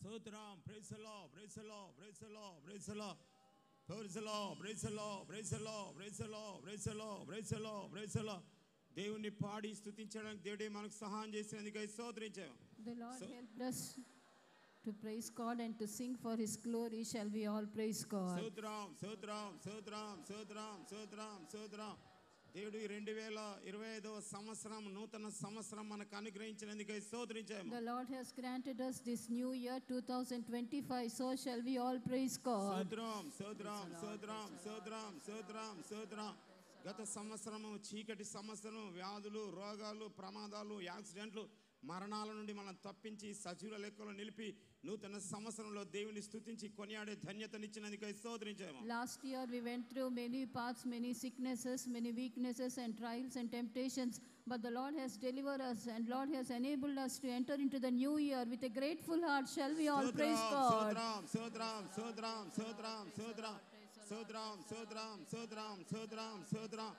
Sotram, praise the Lord, praise the Lord, praise the Lord, praise the Lord. Praise the Lord, praise the Lord, praise the Lord, praise the Lord, praise the Lord, praise the Lord, praise the Lord. దేవుని పాడి స్తుతించడానికి దేవుడే మనకు సహాయం చేసినందుకై స్తోత్రించాము. The Lord helped us to praise God and to sing for His glory. Shall we all praise God? స్తోత్రం, స్తోత్రం, స్తోత్రం, స్తోత్రం, స్తోత్రం, స్తోత్రం. దేవుడు 2025వ సంవత్సరం నూతన సంవత్సరం మనకు అనుగ్రహించినందుకై స్తోత్రించాము. The Lord has granted us this new year 2025. So shall we all praise God? స్తోత్రం, స్తోత్రం, స్తోత్రం, స్తోత్రం, స్తోత్రం, స్తోత్రం. గత సంవత్సరము చీకటి సంవత్సరం, వ్యాధులు, రోగాలు, ప్రమాదాలు, యాక్సిడెంట్లు, మరణాల నుండి మనం తప్పించి సజీవుల లెక్కలో నిలిపి నూతన సంవత్సరంలో దేవుని స్తుతించి కొనియాడే ధన్యతనిచ్చినందుకై స్తోత్రించాము. Last year we went through many paths, many sicknesses, many weaknesses and trials and temptations, but the Lord has delivered us and Lord has enabled us to enter into the new year with a grateful heart. Shall we all praise God? స్తోత్రం, స్తోత్రం, స్తోత్రం, స్తోత్రం, స్తోత్రం, స్తోత్రం, స్తోత్రం, స్తోత్రం, స్తోత్రం, స్తోత్రం.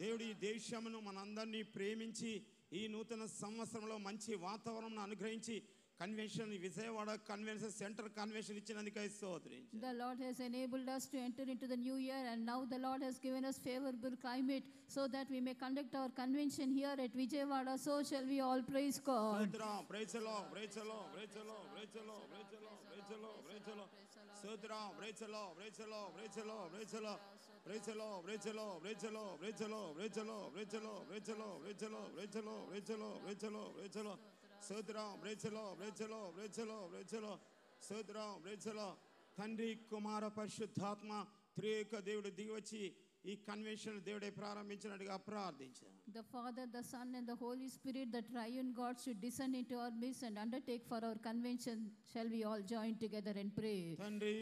దేవుడి దేశమును మనందరినీ ప్రేమించి ఈ నూతన సంవత్సరంలో మంచి వాతావరణం అనుగ్రహించి convention Vijayawada convention centre convention ఇచ్చినందుకై స్తోత్రించాము. The Lord has enabled us to enter into the new year, and now the Lord has given us favorable climate so that we may conduct our convention here at Vijayawada. So shall we all praise God. స్తోత్రం, praise the Lord, praise the Lord, praise the Lord, praise the Lord, praise the Lord, praise the Lord, praise the Lord. స్తోత్రం, praise the Lord, praise the Lord, praise the Lord, praise the Lord. Praise the Lord, praise the Lord, praise the Lord, praise the Lord, praise the Lord, praise the Lord, praise the Lord, praise the Lord, praise the Lord, praise the Lord, praise the Lord, praise the Lord. స్తోత్రం, praise the Lord, praise the Lord, praise the Lord, praise the Lord. స్తోత్రం, praise the Lord. తండ్రి కుమార పరిశుద్ధాత్మ త్రియేక దేవుడు దిగివచ్చి ఈ convention దేవుడే ప్రారంభించినట్టుగా ప్రార్థించాం. The Father, the Son and the Holy Spirit, the triune God, should descend into our midst and undertake for our convention. Shall we all join together and pray? తండ్రి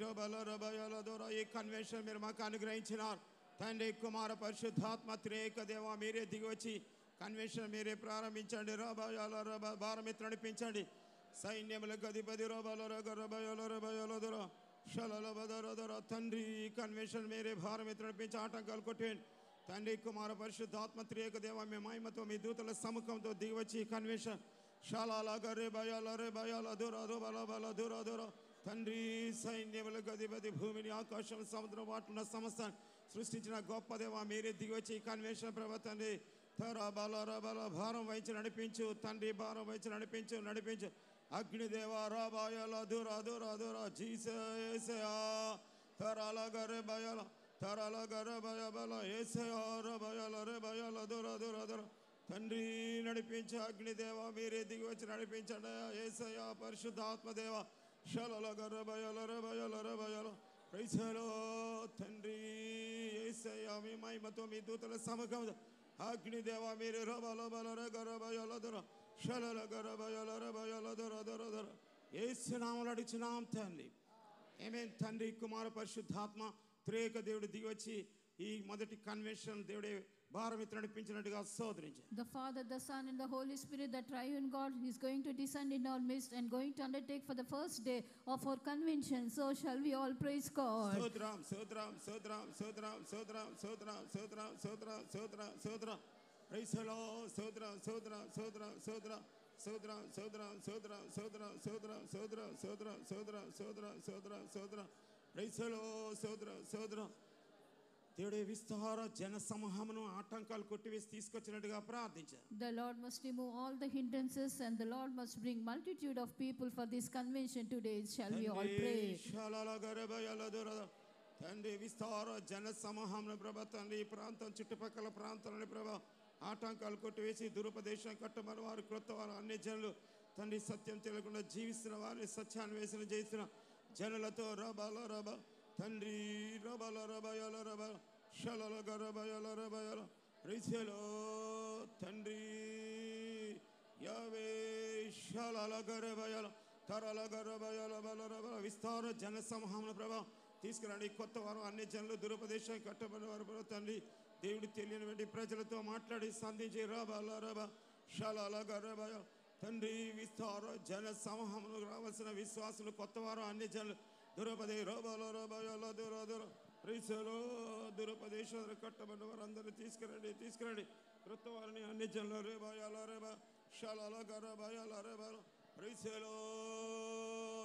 రబల రబయల ద్వారా ఈ కన్వెన్షన్ మీరు మాకు అనుగ్రహించినారు. తండ్రి కుమార పరిశుద్ధాత్మ త్రియేక దేవ మీరే దిగివచ్చి కన్వెన్షన్ మీరే ప్రారంభించండి. రబయల రబ భారమిత్ర నడిపించండి. సైన్యములకు అధిపతి రబల రబయల రబయల ద్వారా షలల బదర ద్వారా తండ్రి ఈ కన్వెన్షన్ మీరే భారమిత్ర నడిపించి ఆటంకాలు కొట్టేయండి. తండ్రి కుమార పరిశుద్ధాత్మ త్రియేక దేవ మీ మహిమతో మీ దూతల సముఖంతో దిగివచ్చి కన్వెన్షన్ షాలాగా రే భయాల దూర బల బల దూర దూర తండ్రి సైన్యములకు అధిపతి భూమిని ఆకాశం సముద్రం వాటిన సమస్తాన్ని సృష్టించిన గొప్ప దేవ మీరే దిగివచ్చి కన్వెన్షన్ ప్రభ తండ్రి తర బల రబల భారం వహించి నడిపించు తండ్రి భారం వహించి నడిపించు అగ్నిదేవ రాబాయల దూర దూర దూర జీసయా తరాలగా రే భయాల తరాలగా రే భయ బల ఏసయా రబయల రే భయాల దూర దూర దూర తండ్రి నడిపించు అగ్నిదేవ మీరే దిగి వచ్చి నడిపించండి. ఏసయా పరిశుద్ధాత్మదేవ షలలగా రే భయాల రే భయాల రే భయాల ప్రైసలో తండ్రి ఏసయా మీ మహిమతో మీ దూతల సమగం అగ్నిదేవ మీరే రబల బల రే గర భయాల దూర షలల గర భయాల రే భయాల దూర దూర దూర యేసు నామములో అడుగుచున్నాం తండ్రి. ఆమేన్. తండ్రి కుమార పరిశుద్ధాత్మ త్రియేక దేవుడు దిగివచ్చి ఈ మొదటి కన్వెన్షన్ దేవుడే భారమిత్ర నడిపించినట్టుగా స్తోత్రించాం. The Father, the Son and the Holy Spirit, the triune God, is going to descend in our midst and going to undertake for the first day of our convention. So shall we all praise God. స్తోత్రం, స్తోత్రం, స్తోత్రం, స్తోత్రం, స్తోత్రం, స్తోత్రం, స్తోత్రం, స్తోత్రం, స్తోత్రం, స్తోత్రం. Praise the Lord. స్తోత్రం, స్తోత్రం, స్తోత్రం, స్తోత్రం, స్తోత్రం, స్తోత్రం, స్తోత్రం, స్తోత్రం, స్తోత్రం, స్తోత్రం, స్తోత్రం, స్తోత్రం, స్తోత్రం, స్తోత్రం, స్తోత్రం. Praise the Lord. స్తోత్రం, స్తోత్రం. దేవుడే విస్తార జన సమూహమును ఆటంకాలు కొట్టివేసి తీసుకొచ్చినట్టుగా ప్రార్థించారు. The Lord must remove all the hindrances and the Lord must bring multitude of people for this convention today. Shall we all pray? తండ్రి విస్తార జన సమూహమును ప్రభా తండ్రి ఈ ప్రాంతం చుట్టుపక్కల ప్రాంతాలని ప్రభా ఆటంకాలు కొట్టివేసి దురుపదేశం కట్టమని వారు క్రొత్త వారు అన్ని జనులు తండ్రి సత్యం తెలియకుండా జీవిస్తున్న వారిని సత్యాన్వేషణ చేసిన జనులతో రబల రబ తండ్రి రబల రబయల రబ షలల గరబయల రబయల రిసెలో తండ్రి యావే షలల గరబయల తరల గరబయల బల రబల విస్తార జన సమూహమును ప్రభా తీసుకురండి. కొత్త వారు అన్ని జనులు దురుపదేశం కట్టబడిన వారు ప్రభా తండ్రి దేవుడు తెలియని ప్రజలతో మాట్లాడి సంధించి రబల రబ షలల గరబయ తండ్రి విస్తార జన సమూహమును రావాల్సిన విశ్వాసులు కొత్తవారు అన్ని జనులు దురపదే రబల రబయల దుర దుర రీసలో దురపదేశాలు కట్టబడిన వారు అందరూ తీసుకురండి క్రొత్త వారిని అన్ని జనులు రేబాయాల రేబా షాల గరబాయాల రేబా రీసలో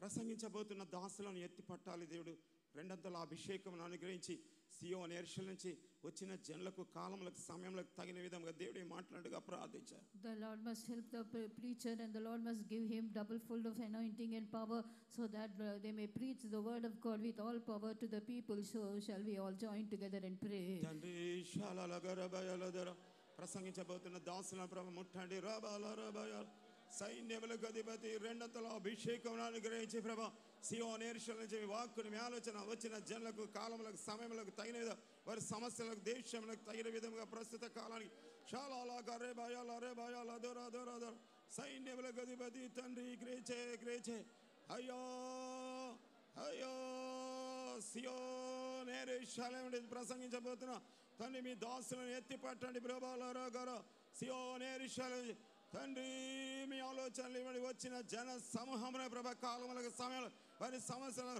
ప్రసంగించబోతున్న దాసులను ఎత్తి పట్టాలి దేవుడు. రెండంతల అభిషేకం అనుగ్రహించి సియోను యెరూషలేము నుంచి వచ్చిన జనులకు కాలములకు సమయములకు తగిన విధంగా దేవుడే మాట్లాడుగా ప్రార్థించారు. The Lord must help the preacher, and the Lord must give him double full of anointing and power, so that they may preach the word of God with all power to the people. So shall we all join together and pray. తండ్రి షాలలగరబయలదర ప్రసంగించబోతున్న దాసులను ప్రభు ముట్టండి. రబలరబయ సైన్యములకు అధిపతి రెండంతల అభిషేకం అనుగ్రహించి ప్రభు సియోను యెరూషలేము నుంచి వాక్కుని మీ ఆలోచన వచ్చిన జనులకు కాలములకు సమయములకు తగిన విధంగా వారి సమస్యలకు దేశములకు తగిన విధంగా ప్రస్తుత కాలానికి షాలలగరబయలరబయలదర సైన్యములకు అధిపతి తండ్రి గ్రేచే అయ్యో అయ్యో సియోను యెరూషలేము నుంచి ప్రసంగించబోతున్న తండ్రి మీ దాసులను ఎత్తి పట్టండి. ప్రభాలరగర సియోను యెరూషలేము తండ్రి మీ ఆలోచనలు ఇవ్వండి. వచ్చిన జన సమూహమున ప్రభ కాలములకు సమయాలు వారి సమస్యలు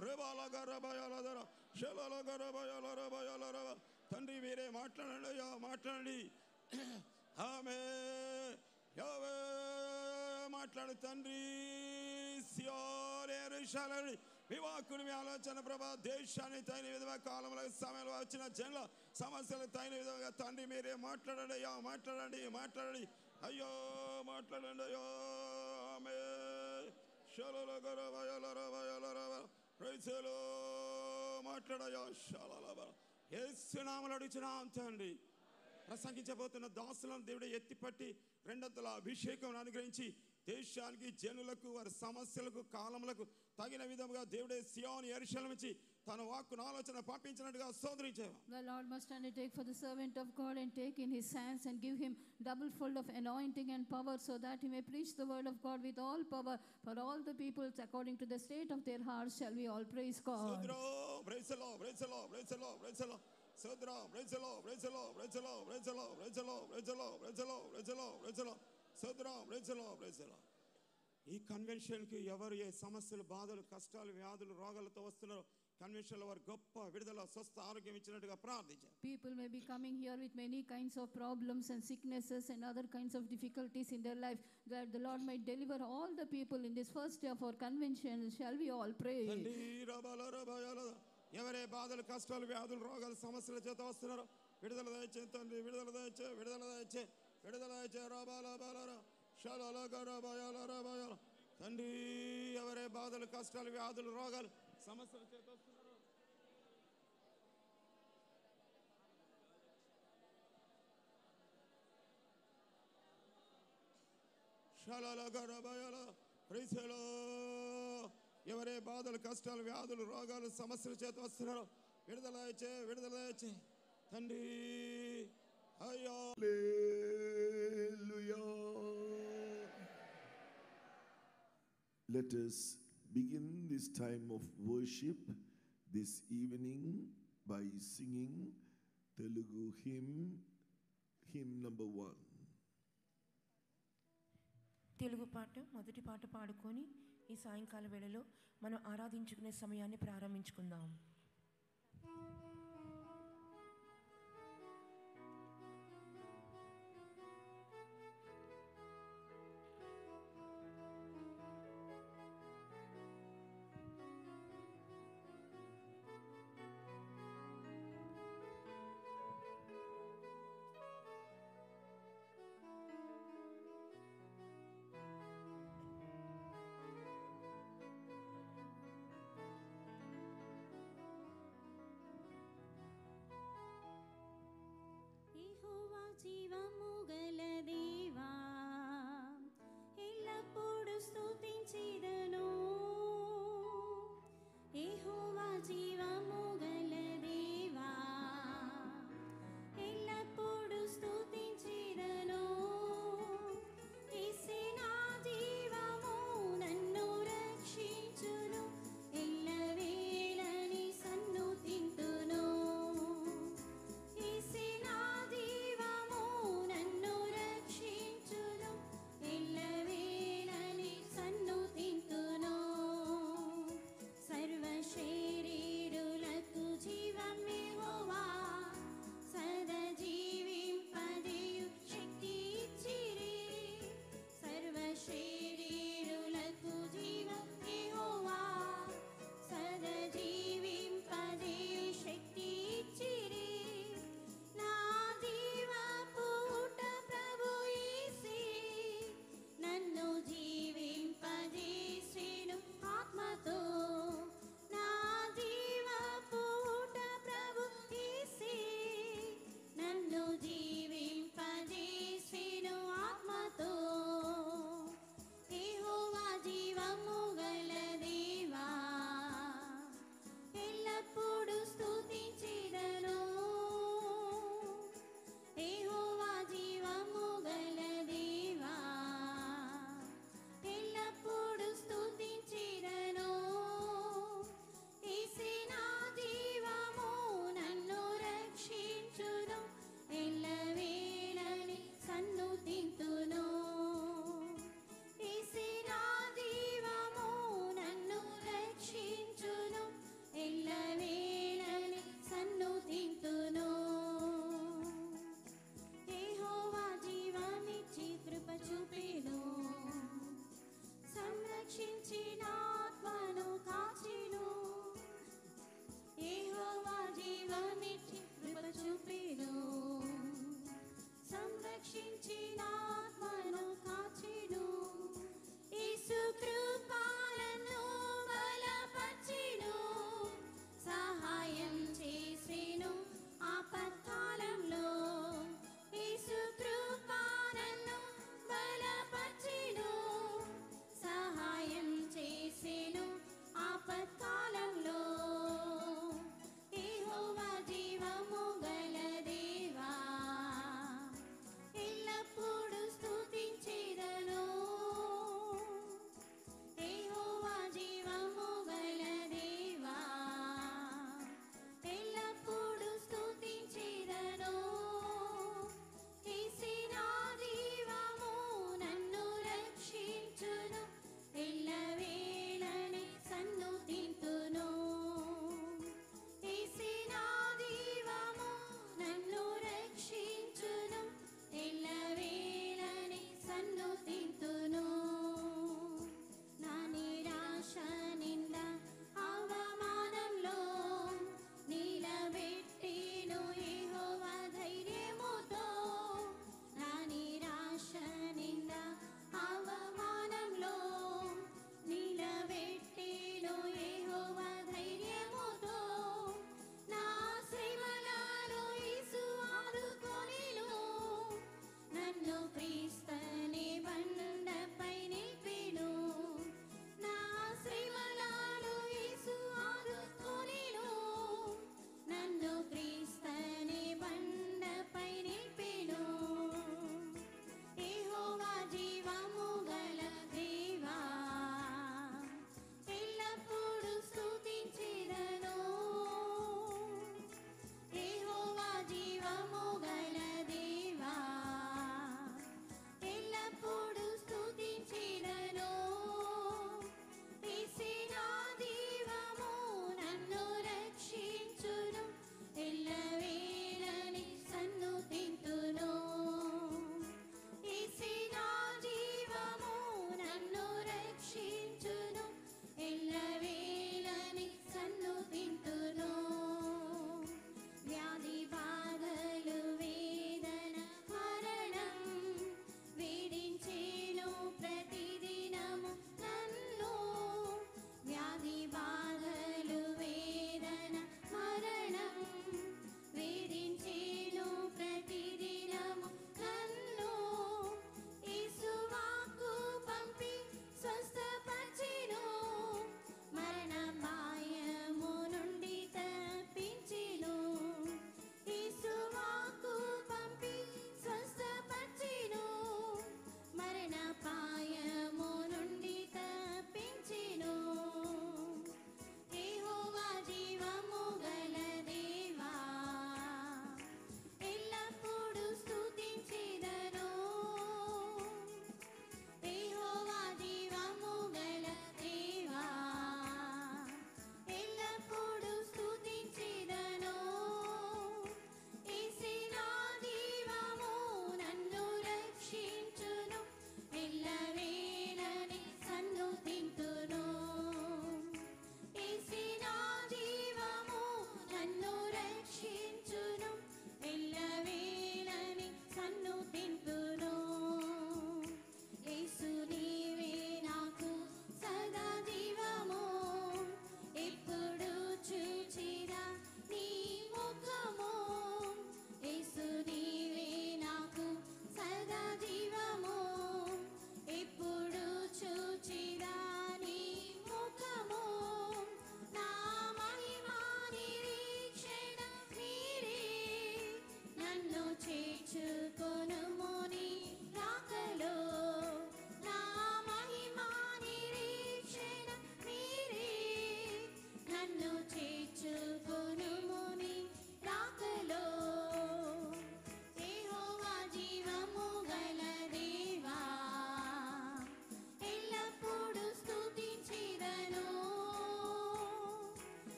తండ్రి మీరే మాట్లాడండి అయ్యా మాట్లాడండి. ఆమె మాట్లాడు తండ్రి. సియోను యెరూషలేము మీ వాక్కుని మీ ఆలోచన ప్రభా దేశాన్ని తగిన విధంగా కాలంలో సమయంలో వచ్చిన జనుల సమస్యలు తగిన విధంగా తండ్రి మీరే మాట్లాడండి అయ్యా మాట్లాడండి అయ్యో మాట్లాడండి అయ్యో. ఆమె మాట్లాడయ్యా యేసునామములో అడుగుచున్నాం తండ్రి. ప్రసంగించబోతున్న దాసులను దేవుడే ఎత్తిపట్టి రెండంతల అభిషేకం అనుగ్రహించి దేశానికి జనులకు వారి సమస్యలకు కాలములకు తగిన విధముగా దేవుడే సియోను యెరూషలేము నుంచి తన వాక్కును ఆలోచన పంపించినట్టుగా స్తోత్రించేవా. The Lord must undertake for the servant of God and take in his hands and give him double fold of anointing and power, so that he may preach the word of God with all power for all the peoples according to the state of their hearts. Shall we all praise God? Sodro, praise the Lord, praise the Lord, praise the Lord, praise the Lord. Sodro, praise the Lord, praise the Lord, praise the Lord, praise the Lord, praise the Lord, praise the Lord, praise the Lord, praise the Lord, praise the Lord. Sodro, praise the Lord, praise the Lord. ఈ కన్వెన్షన్కి ఎవరు ఏ సమస్యలు బాధలు కష్టాలు వ్యాధులు రోగాలతో వస్తున్నారో కన్వెన్షన్లో వారు గొప్ప విడుదల స్వస్థ ఆరోగ్యం ఇచ్చినట్టుగా ప్రార్థించారు. People may be coming here with many kinds of problems and sicknesses and other kinds of difficulties in their life, that the Lord might deliver all the people in this first day of our convention. Shall we all pray? ఎవరే బాధలు కష్టాలు వ్యాధులు రోగాలు సమస్యల చేత వస్తున్నారో విడుదల దయచే తండ్రి. విడుదల దయచే తండ్రి. ఎవరే బాధలు కష్టాలు వ్యాధులు రోగాలు సమస్యల చేత వస్తున్నారో ఎవరే బాధలు కష్టాలు వ్యాధులు రోగాలు సమస్యల చేత వస్తున్నారో విడుదల దయచే తండ్రి. అయ్యో Let us begin this time of worship this evening by singing Telugu hymn number 1. Telugu పాట మొదటి పాట పాడుకొని ఈ సాయంకాల వేళలో మనం ఆరాధించుకునే సమయాన్ని ప్రారంభించుకుందాం.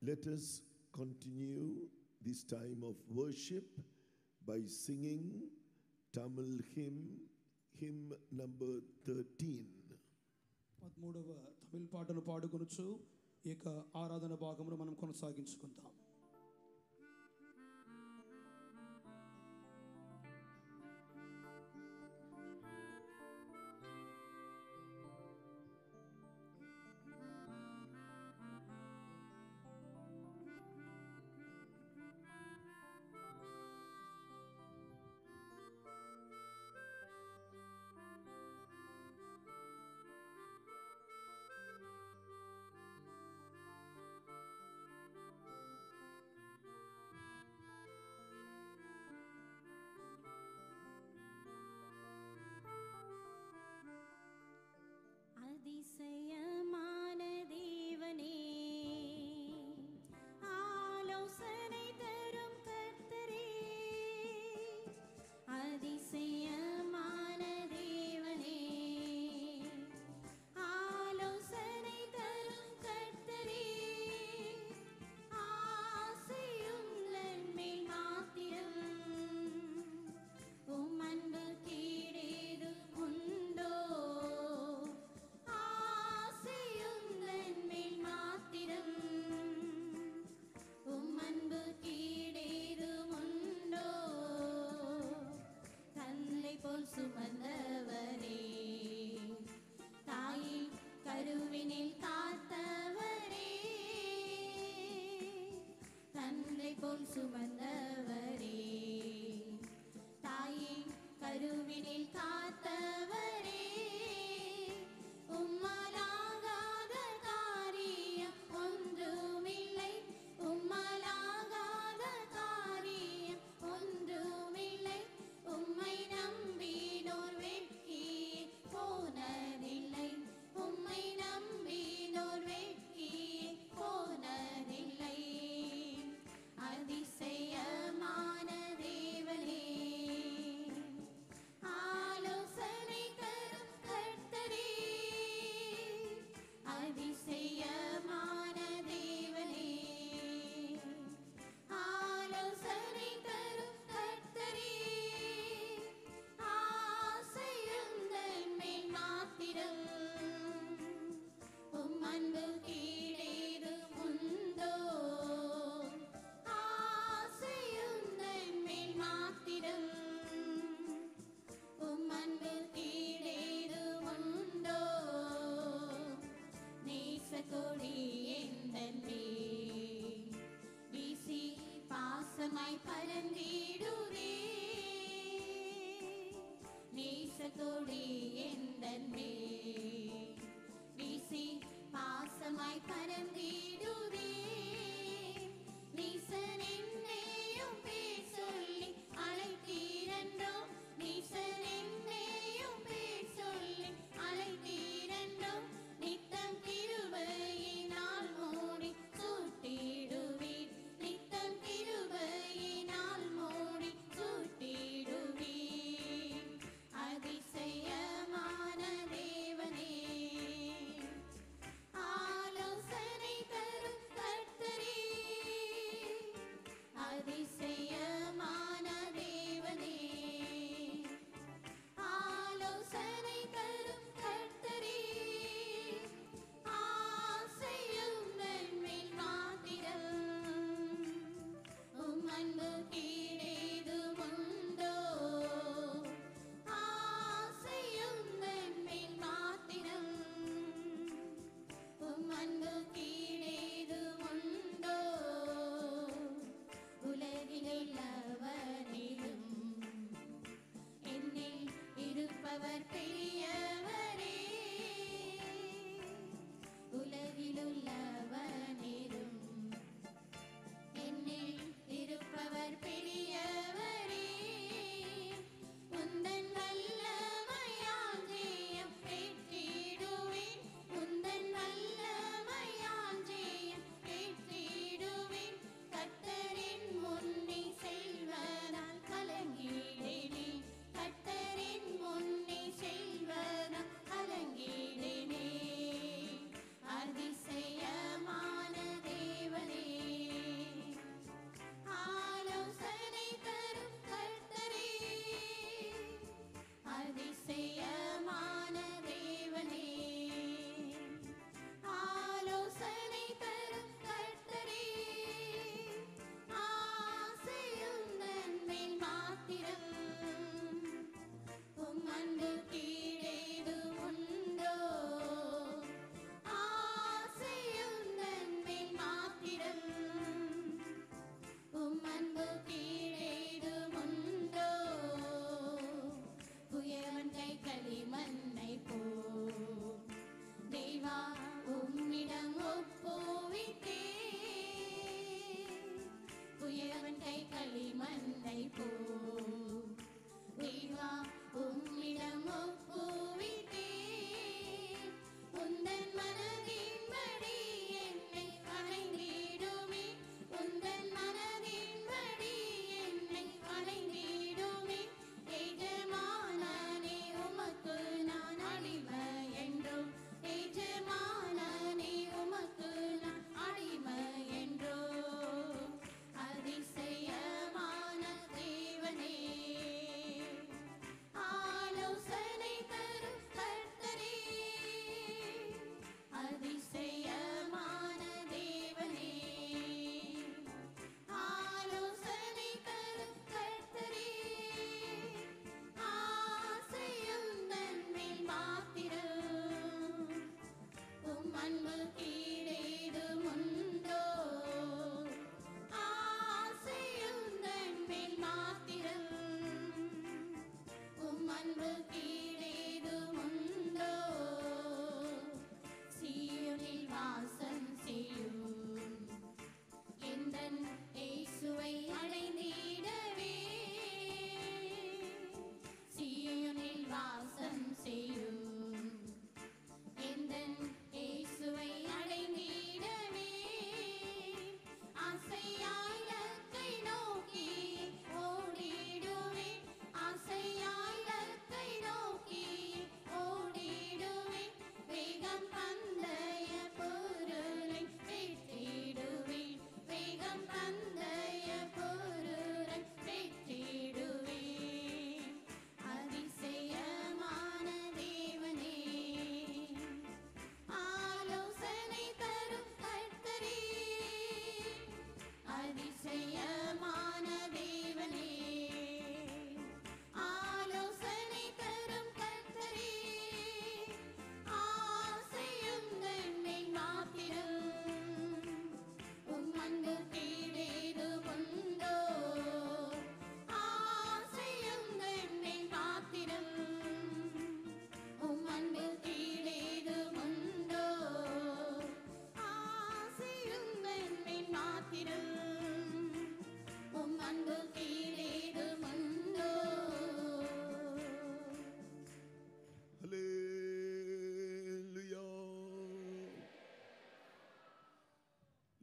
Let us continue this time of worship by singing Tamil hymn number 13. 13వ తమిళ పాటను పాడుకొనుచు ఈ యొక్క ఆరాధన భాగమును మనం కొనసాగించుకుందాం. அதிசயமான தேவனே, ஆலோசனை தரும் கர்த்தரே, அதிசயமான தேவனே, ஆலோசனை தரும் கர்த்தரே, ஆசையும் நன்மை மாத்திரம் உம் அன்பு கீழேது உண்டோ, சுமந்தவரே, தாயின் கருவினில் காத்தவரே, தந்தை போல் சுமந்தவரே, தாயின் கருவினில் காத்தவரே, உம்மலாகாத காரியம் ஒன்றுமில்லை, உம்மலாகாத காரியம் ஒன்றுமில்லை, உம்மை நம்பினோர் வெட்கி போனதில்லை, உம்மை நம்பினோர் வெட்கி போனதில்லை. அதிசயமான தேவனே, ஆலோசனை தரும் கர்த்தரே, அதிசயமான தேவனே, ஆலோசனை தரும் கர்த்தரே, ஆசையும் நன்மை மாத்திரம் உம் அன்பு கீழேது உண்டோ, ஆசையும் நன்மை மாத்திரம் உம் அன்பு கீழேது உண்டோ, நேசக்கொடி எந்தன் மேல் வீசி பாசமாய் பறந்திடுதே, நேசக்கொடி எந்தன் மேல் வீசி பாசமாய் பறந்திடுதே, நீசன் என்னையும் பேர் சொல்லி அழைத்தீரன்றோ, நீசன் என்னையும் பேர் சொல்லி அழைத்தீரன்றோ, நித்தம் கிருபையினால் மூடி சூட்டிடுவீர், நித்தம் கிருபையினால் மூடி சூட்டிடுவீர். அதிசயமான தேவனே, ஆலோசனை தரும் கர்த்தரே, அதிசயமான தேவனே, ஆலோசனை தரும் கர்த்தரே, ஆசையும் நன்மை மாத்திரம் உம் அன்பு கீழேது உண்டோ, ஆசையும் நன்மை மாத்திரம் உம் அன்பு கீழேது உண்டோ, உலகிலுள்ளவரிலும் என்னில் இருப்பவர் பெரியவரே, உலகிலுள்ளவரிலும் என்னில் இருப்பவர் பெரியவரே, உந்தன் வல்லமையால் ஜெயம் பெற்றிடுவேன், உந்தன் வல்லமையால் ஜெயம் பெற்றிடுவேன், கர்த்தரின் முன்னே செல்வதால் கலங்கிடேனே, கர்த்தரின் முன்னே செல்வதால்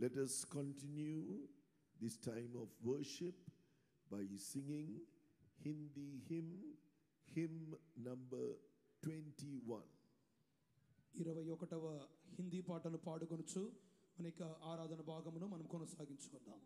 Let us continue this time of worship by singing Hindi hymn number 21. 21వ హిందీ పాటను పాడుకొనుచు మన యొక్క ఆరాధన భాగమును మనం కొనసాగించుకుందాం.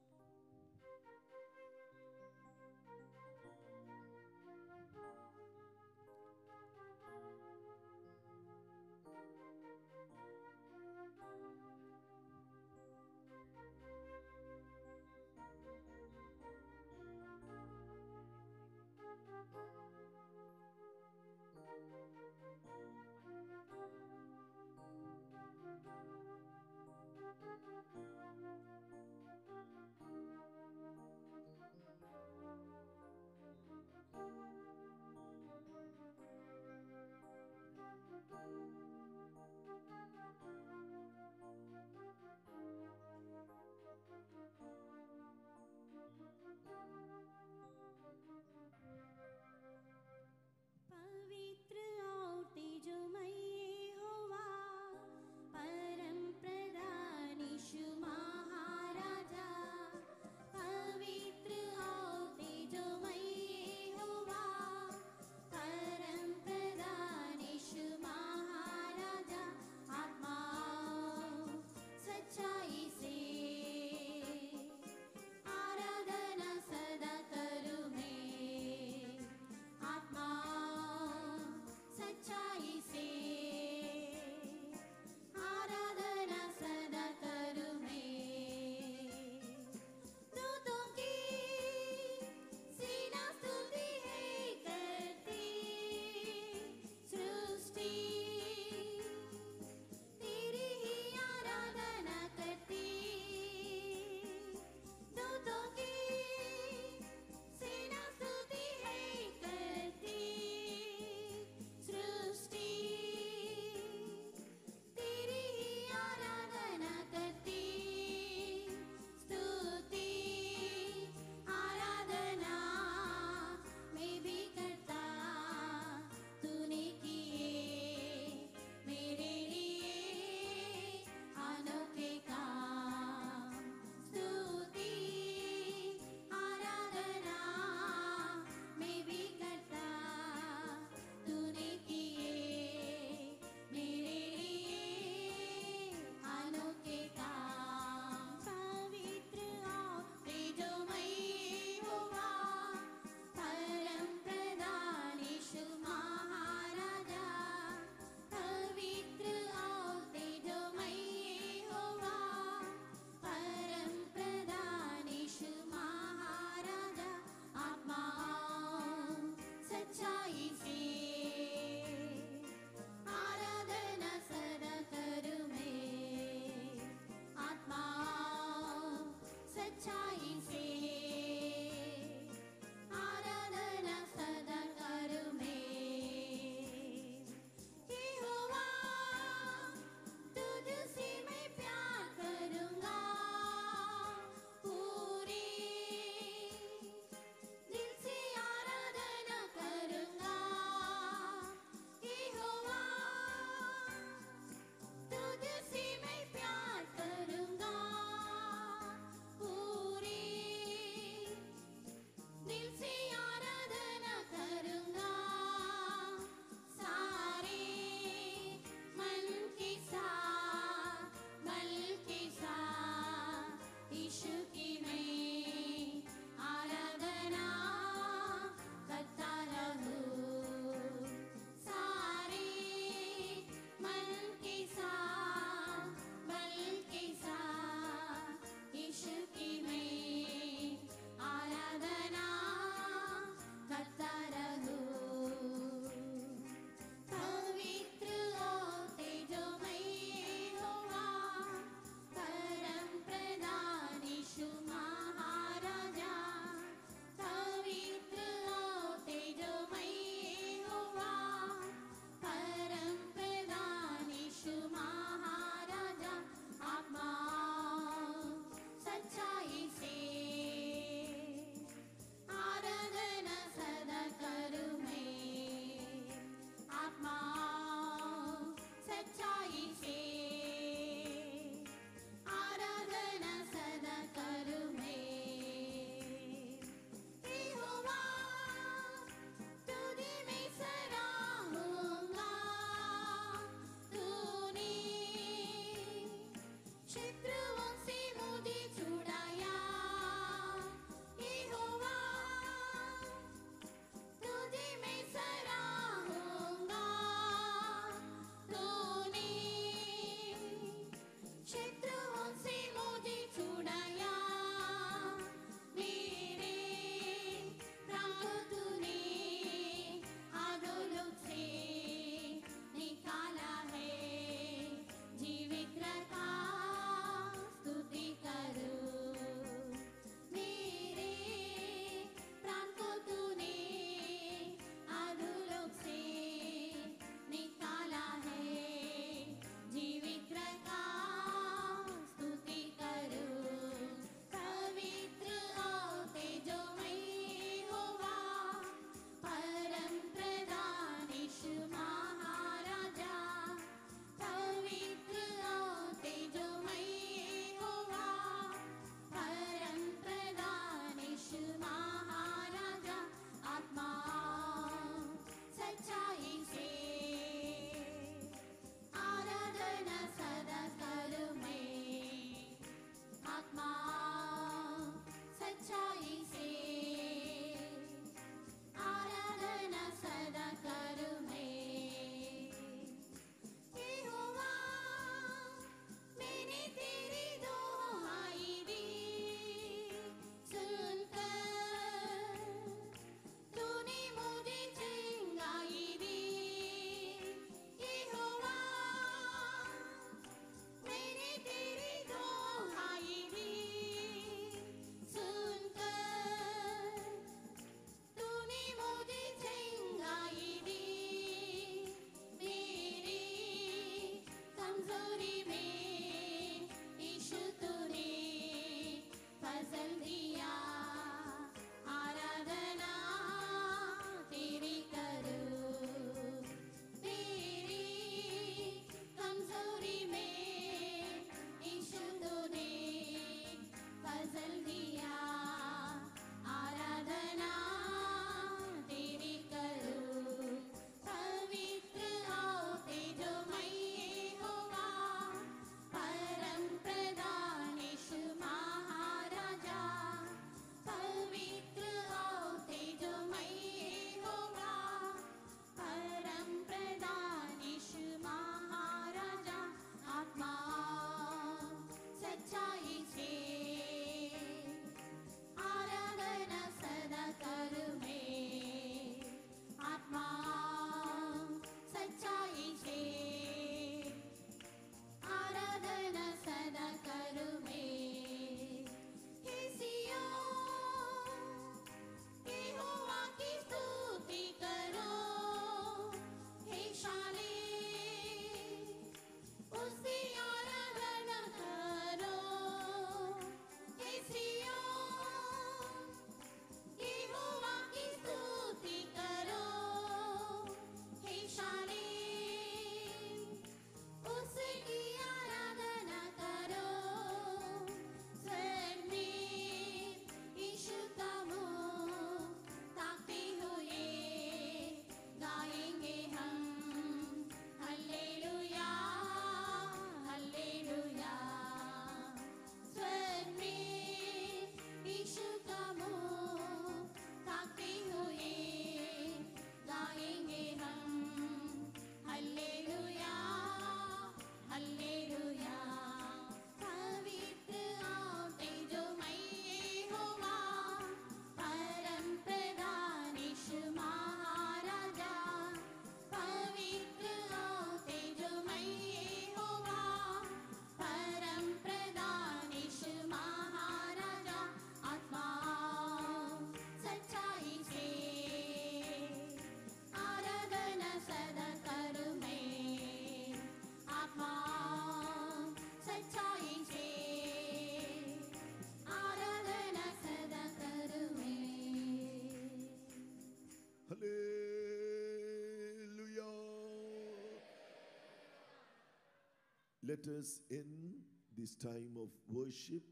Let us end this time of worship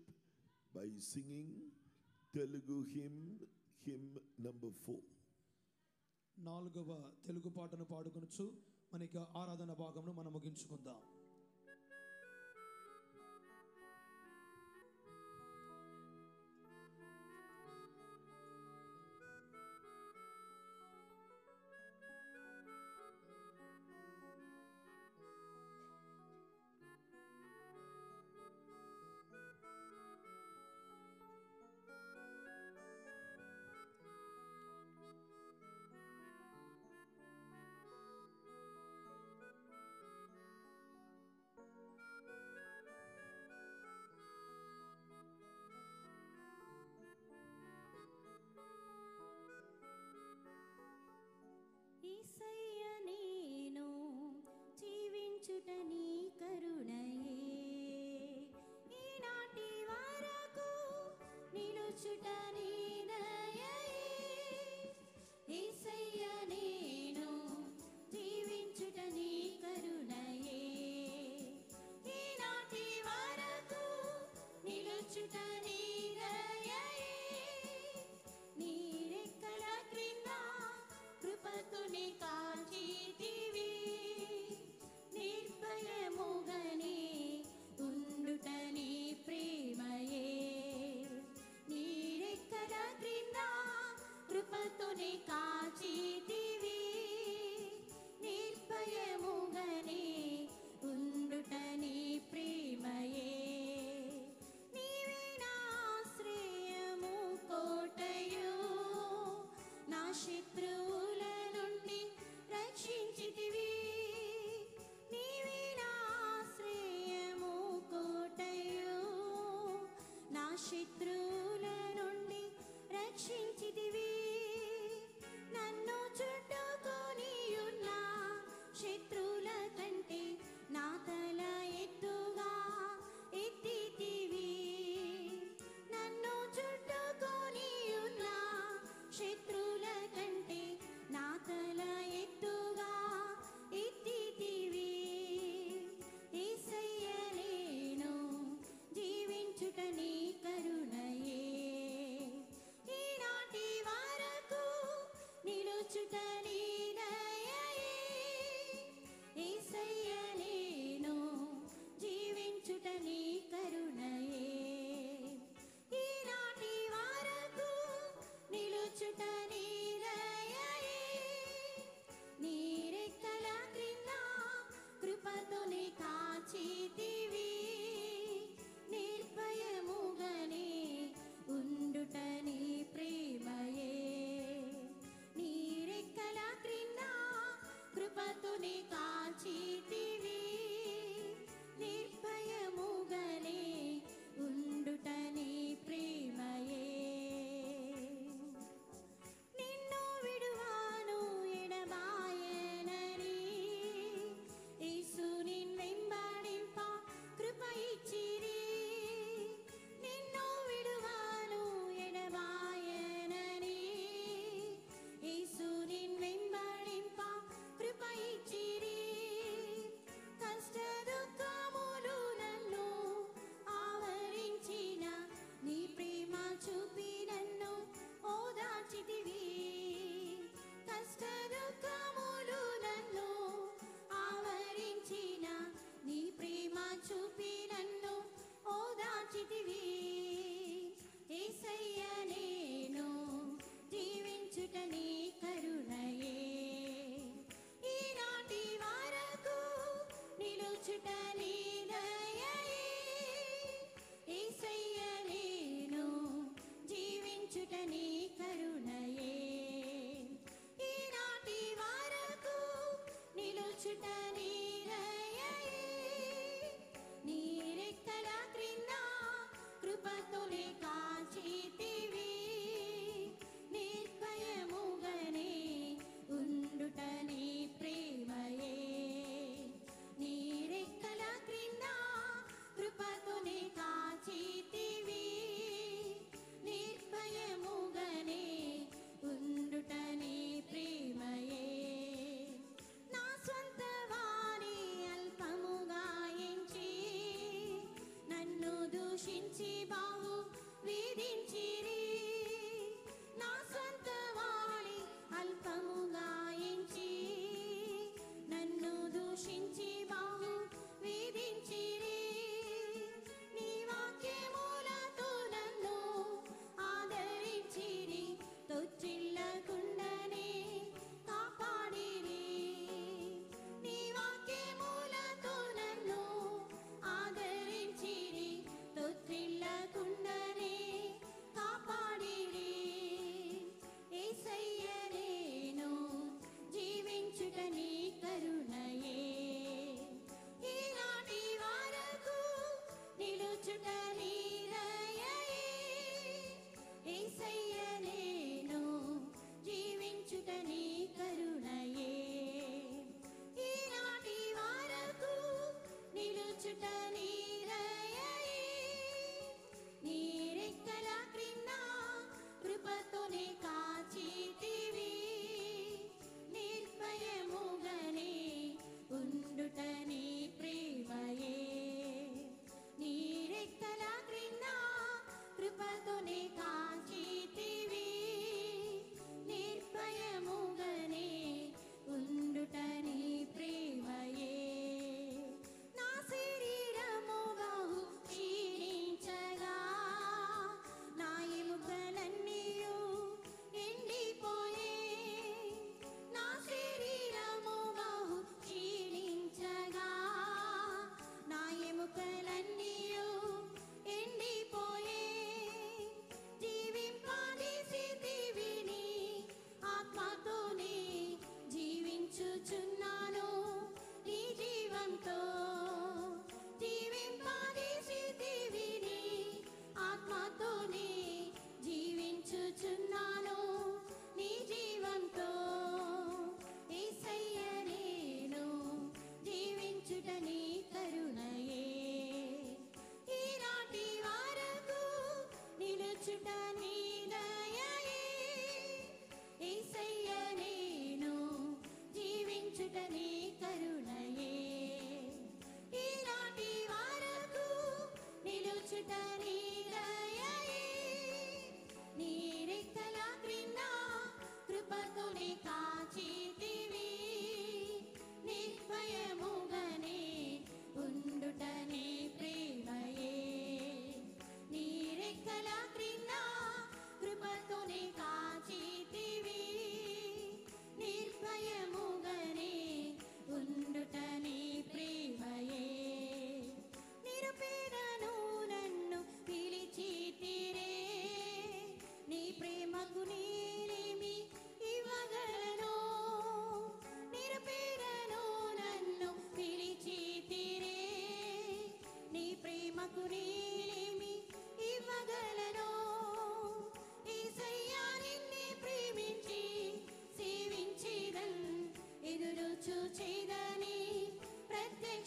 by singing Telugu hymn number 4. 4వ తెలుగు పాటను పాడుకొనుచు మనకి ఆరాధన భాగమును మనం ముగించుకుందాం.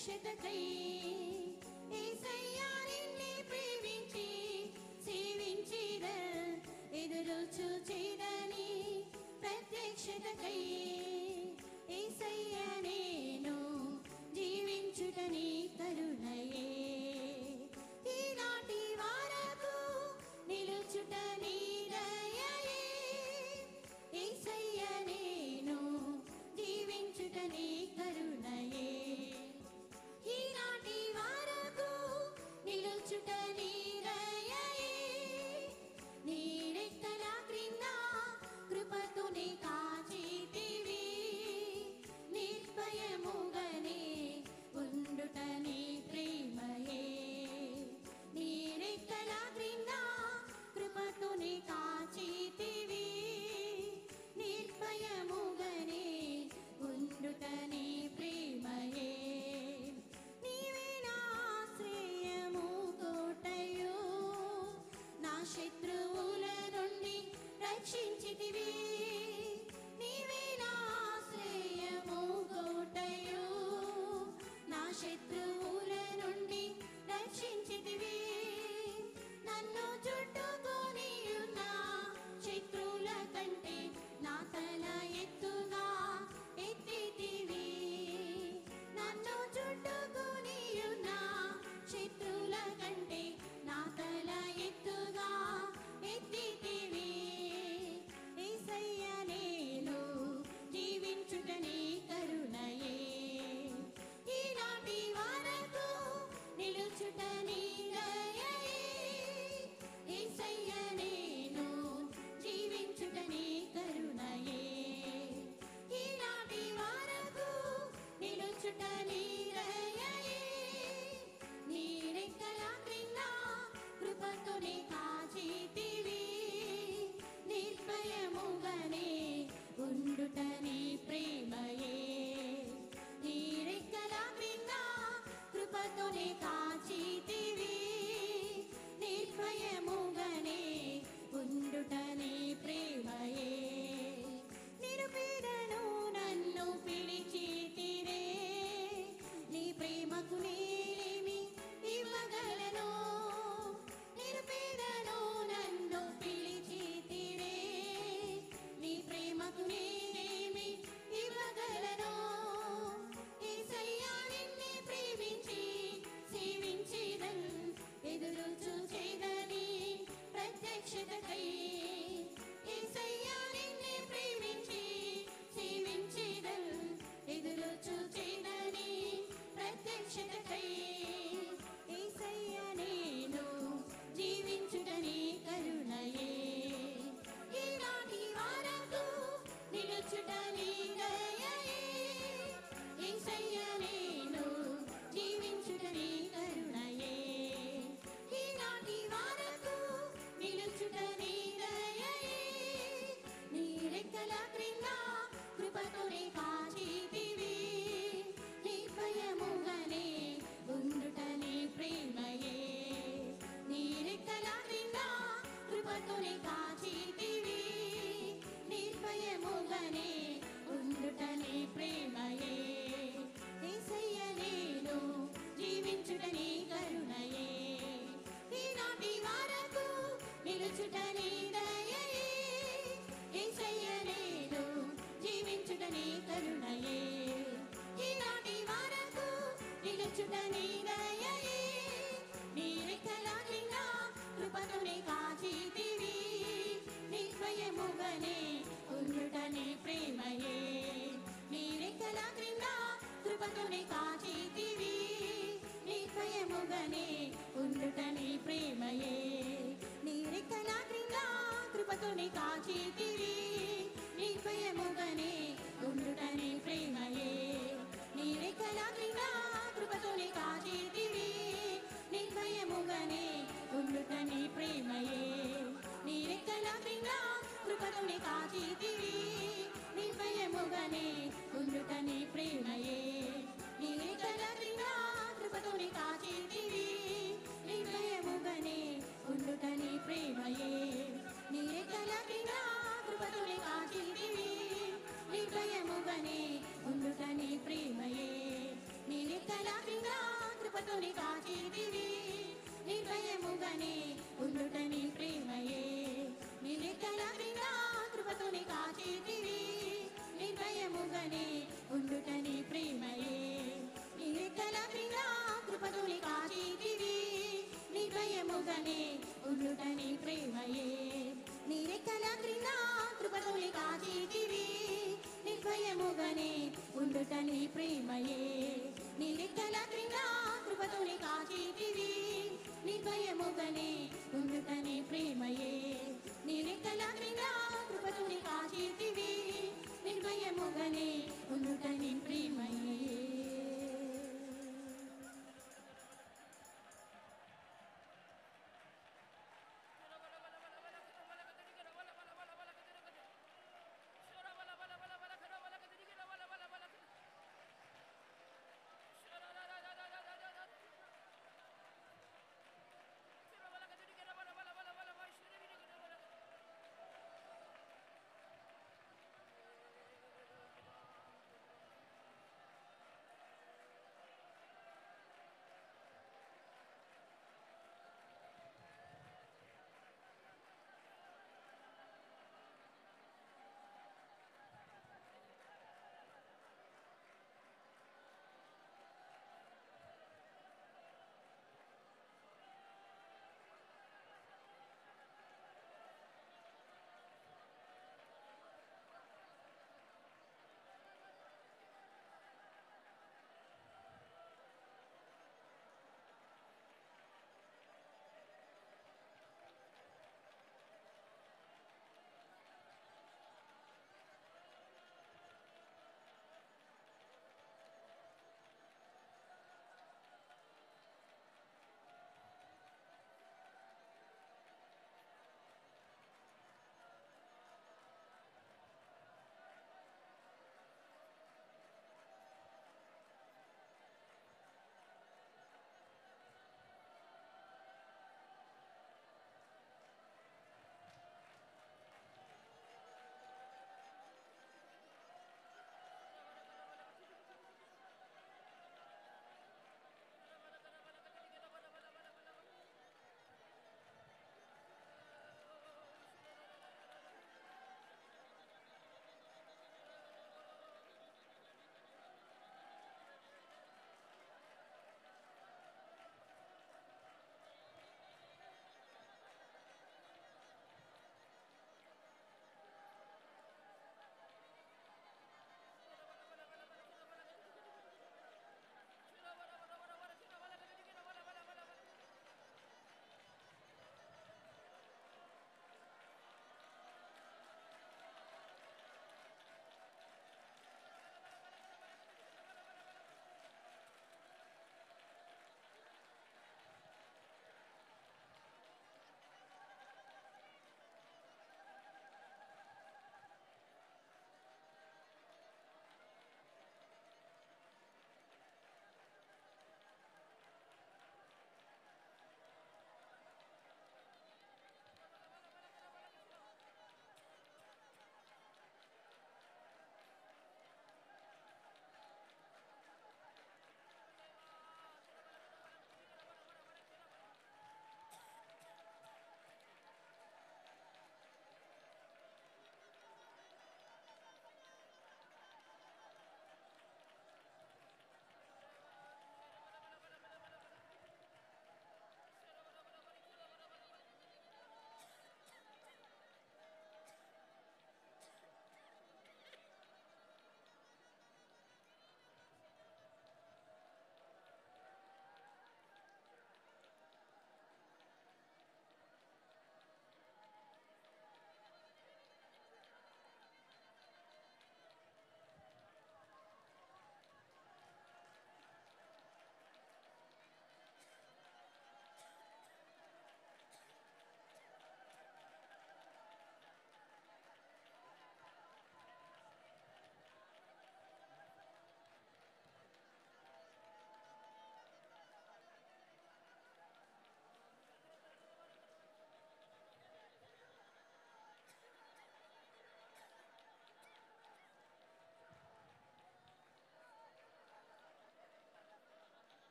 ప్రత్యక్షతకై యేసయ్యా నిన్నే ప్రేమించి సేవించిద ఎదురు చూచేదని ప్రత్యక్షతకై యేసయ్యా నేను జీవించుట నీ కరుణయే ఈనాటి వరకు నిలుచుట నీ దయయే యేసయ్యా నేను జీవించుట నీ కరుణయే ఈనాటి వరకు నిలుచుట నీ దయయే నీ రెక్కల క్రింద కృపతోనే కాచితివి నిర్భయముగానే ఉండుట నీ ప్రేమయే నీ రెక్కల క్రింద కృపతోనే కాచితివి నిర్భయముగానే ఉండుట నీ ప్రేమయే నీవే నా ఆశ్రయము కోటయు నా శత్రువుల నుండి రక్షించితివి నీవే నా ఆశ్రయము కోటయు నా శత్రువుల నుండి రక్షించితివి నన్ను చుట్టుకొని ఉన్న శత్రువుల కంటే నా తల ఎత్తుగా ఎత్తితివి నన్ను చుట్టుకొని ఉన్న శత్రువుల కంటే నా తల ఎత్తుగా ఎత్తితివి యేసయ్యా నేను జీవించుట నీ కరుణయే ఈనాటి వరకు నిలుచుట నీ దయయే యేసయ్యా నేను జీవించుట నీ కరుణయే ఈనాటి వరకు నిలుచుట నీ దయయే నీ రెక్కల క్రింద కృపతోనే కాచితివి నిర్భయముగానే ఉండుట నీ ప్రేమయే నీ రెక్కల క్రింద కృపతోనే కాచితివి నిర్భయముగానే ఉండుట నీ ప్రేమయే నిరుపేదను నన్ను పిలిచితిరే నీ ప్రేమకు నేనేమి ఇవ్వగలను నిరుపేదను నన్ను పిలిచితిరే నీ ప్రేమకు నేనేమి ఇవ్వగలను యేసయ్యా నిన్నే ప్రేమించి సేవించేదన్ ఎదురు చూచేదని ప్రత్యక్షతకై యేసయ్యా నిన్నే ప్రేమించి సేవించేదన్ ఎదురు చూచేదని ప్రత్యక్షతకై యేసయ్యా నేను జీవించుట నీ కరుణయే ఈనాటి వరకు నిలుచుట నీ దయయే యేసయ్యా నేను జీవించుట నీ కరుణయే ఈనాటి వరకు నిలుచుట నీ దయయే నీ రెక్కల క్రింద కృపతోనే కాచితివి నిర్భయముగానే ఉండుట నీ ప్రేమయే నీ రెక్కల క్రింద కృపతోనే కాచితివి నిర్భయముగానే ఉండుట నీ ప్రేమయే యేసయ్యా నేను జీవించుట నీ కరుణయే ఈనాటి వరకు నిలుచుట నీ దయయే యేసయ్యా నేను జీవించుట నీ కరుణయే ఈనాటి వరకు నిలుచుట నీ దయయే నీ రెక్కల క్రింద కృపతోనే కాచితివి నిర్భయముగానే ఉండుట నీ ప్రేమయే నీ రెక్కల క్రింద కృపతోనే కాచితివి నిర్భయముగానే ఉండుట నీ ప్రేమయే నీ రెక్కల క్రింద కృపతోనే కాచితివి నిర్భయముగానే ఉండుట నీ ప్రేమయే నీ రెక్కల క్రింద కృపతోనే కాచితివి నిర్భయముగానే ఉండుట నీ ప్రేమయే నీ రెక్కల క్రింద కృపతోనే కాచితివి నిర్భయముగానే ఉండుట నీ ప్రేమయే నీ రెక్కల క్రింద కృపతోనే కాచితివి నిర్భయముగానే ఉండుట నీ ప్రేమయే నీ రెక్కల క్రింద కృపతోనే కాచితివి నిర్భయముగానే ఉండుట నీ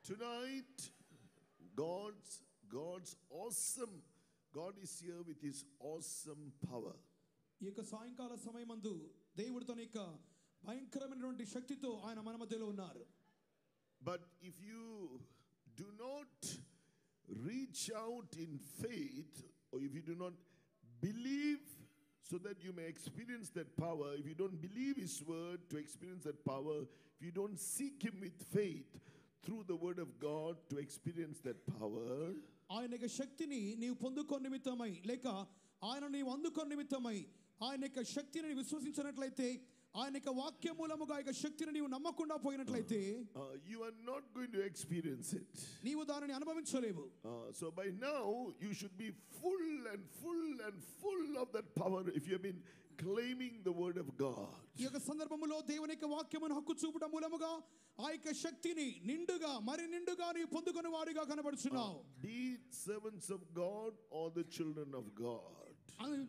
Tonight, God's awesome, God is here with his awesome power. ఈ యొక్క సాయంకాల సమయమందు దేవుడు తన యొక్క భయంకరమైనటువంటి శక్తితో ఆయన మన మధ్యలో ఉన్నారు. But if you do not reach out in faith, or if you do not believe so that you may experience that power, if you don't believe his word to experience that power, if you don't seek him with faith through the word of God to experience that power, ఆయన యొక్క శక్తిని నీవు పొందుకొన్న నిమిత్తమై లేక ఆయన నీవు అందుకొన్న నిమిత్తమై ఆయన యొక్క శక్తిని విశ్వసించినట్లయితే ఆయన యొక్క వాక్య మూలముగా యొక్క శక్తిని నీవు నమ్మకుండా పోయినట్లయితే you are not going to experience it. నీవు దానిని అనుభవించలేవు. So by now you should be full and full and full of that power if you have been claiming the word of God. ఈ యొక్క సందర్భములో దేవుని యొక్క వాక్యమును హక్కు చూపడం మూలముగా ఆ యొక్క శక్తిని నిండుగా మరి నిండుగా నీవు పొందుకునే వాడిగా కనబడుచున్నావు. Be servants of God or the children of God.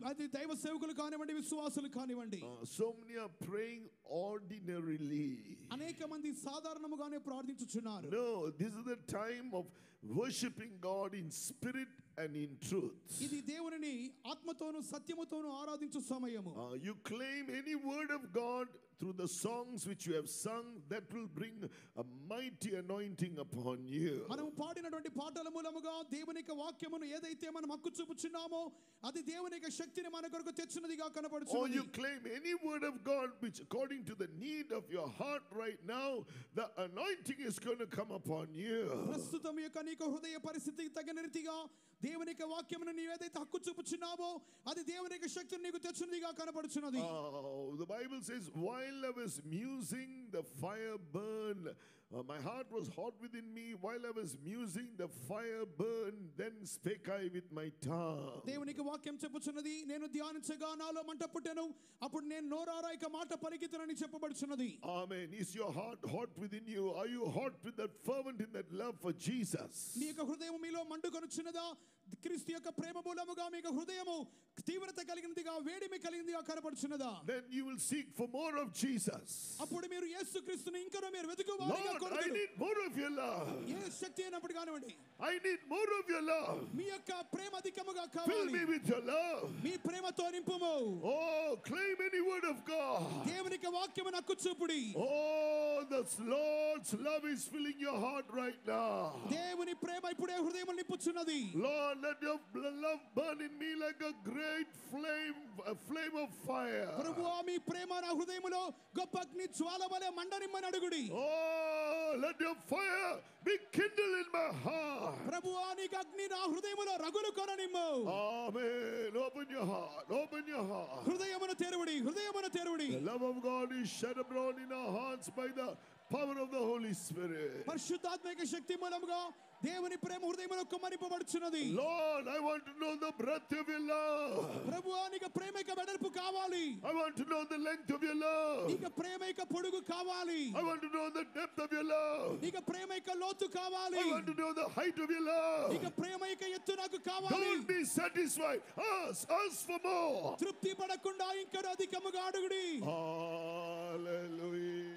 అది దైవ సేవకులు కానివ్వండి విశ్వాసులు కానివ్వండి. So many are praying ordinarily. అనేక మంది సాధారణముగానే ప్రార్థించుచున్నారు. No, this is the time of worshiping God in spirit and in truth. ఇది దేవునిని ఆత్మతోను సత్యముతోను ఆరాధించు సమయము. You claim any word of God through the songs which you have sung, that will bring a mighty anointing upon you. మనము పాడినటువంటి పాటల మూలముగా దేవుని యొక్క వాక్యమును ఏదైతే మనం హక్కు చూపుచున్నామో అది దేవుని యొక్క శక్తిని మన కొరకు తెచ్చినదిగా కనబడుచున్నది. Or you claim any word of God which according to the need of your heart right now, the anointing is going to come upon you. ప్రస్తుతం యొక్క నీకు హృదయ పరిస్థితికి తగిన రీతిగా దేవుని యొక్క వాక్యమును నీవు ఏదైతే హక్కు చూపుచున్నావో అది దేవుని యొక్క శక్తిని నీకు తెచ్చినదిగా కనబడుచున్నది. The Bible says, while I was musing, the fire burned. My heart was hot within me. While I was musing, the fire burned. Then spake I with my tongue. దేవుని యొక్క వాక్యం చెప్పుచున్నది, నేను ధ్యానించగా నాలో మంట పుట్టెను, అప్పుడు నేను నోరారా ఇక మాట పలికితునని చెప్పబడుచున్నది. Amen. Is your heart hot within you? Are you hot with that fervent in that love for Jesus? మీ యొక్క హృదయం మీలో మండుకొనుచున్నదా? క్రీస్తు యొక్క ప్రేమ మూలముగా మీ యొక్క హృదయము తీవ్రత కలిగినదిగా వేడిమి కలిగినదిగా కనబడుచున్నదా? Then you will seek for more of Jesus. అప్పుడు మీరు యేసుక్రీస్తుని ఇంకా మీరు వెతుకువారుగా Lord, I need more of your love. ఏ శక్తి అయినప్పుడు కానివ్వండి, I need more of your love. మీ యొక్క ప్రేమ అధికముగా Fill కావాలి. me with your love. మీ ప్రేమతో నింపుము. Oh, claim any word of God. దేవుని యొక్క వాక్యము నాకు చూపుడి. Oh, the Lord's love is filling your heart right now. దేవుని ప్రేమ ఇప్పుడే హృదయమును నింపుచున్నది. Lord, let your love burn in me like a great flame, a flame of fire. ప్రభువా మీ ప్రేమ నా హృదయములో గొప్ప అగ్ని జ్వాల వలె మండనిమ్మని అడుగుడి. Oh, let your fire be kindled in my heart. ప్రభువా నీకు అగ్ని నా హృదయములో రగులు కొననిమ్ము. Amen. Open your heart. Open your heart. హృదయమును తెరువుడి, హృదయమును తెరువుడి. The love of God is shed abroad in our hearts by the power of the Holy Spirit. పరిశుద్ధాత్మిక శక్తి మూలముగా దేవుని ప్రేమ హృదయములో కుమ్మరింపబడుచున్నది. Lord, I want to know the breadth of your love. ప్రభువా నీకు ప్రేమ యొక్క వెడల్పు కావాలి. I want to know the length of your love. నీకు ప్రేమ యొక్క పొడుగు కావాలి. I want to know the depth of your love. నీకు ప్రేమ యొక్క లోతు కావాలి. I want to know the height of your love. నీకు ప్రేమ యొక్క ఎత్తు నాకు కావాలి. Don't be satisfied. Ask for more. తృప్తి పడకుండా ఇంకా అధికముగా అడుగుడి. Hallelujah.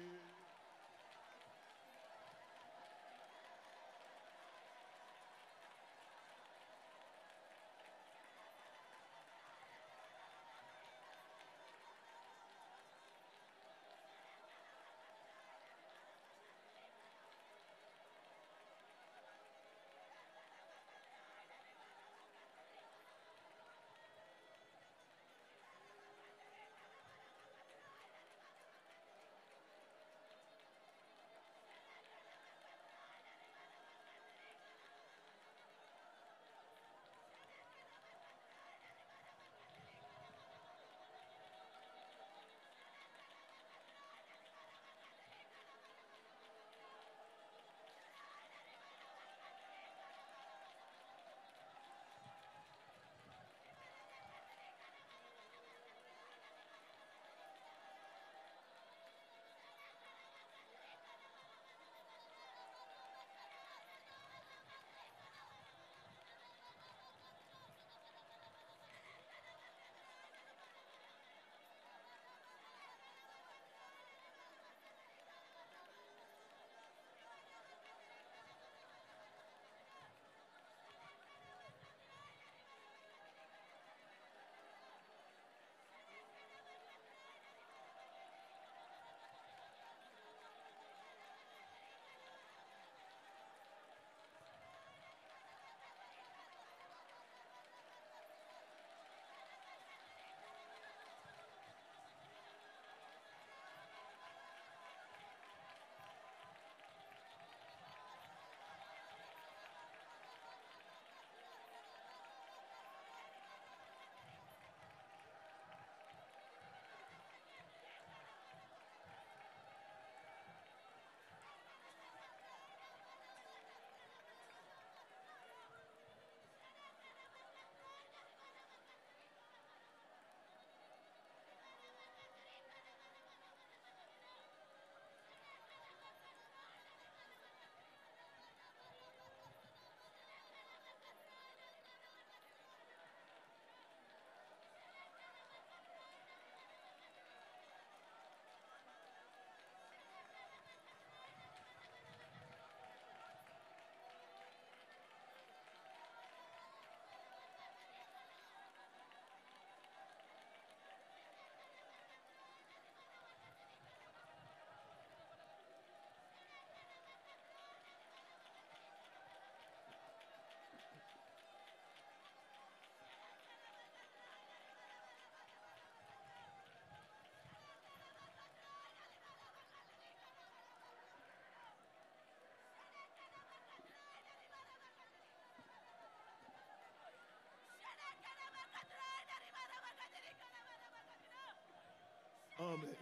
Amen.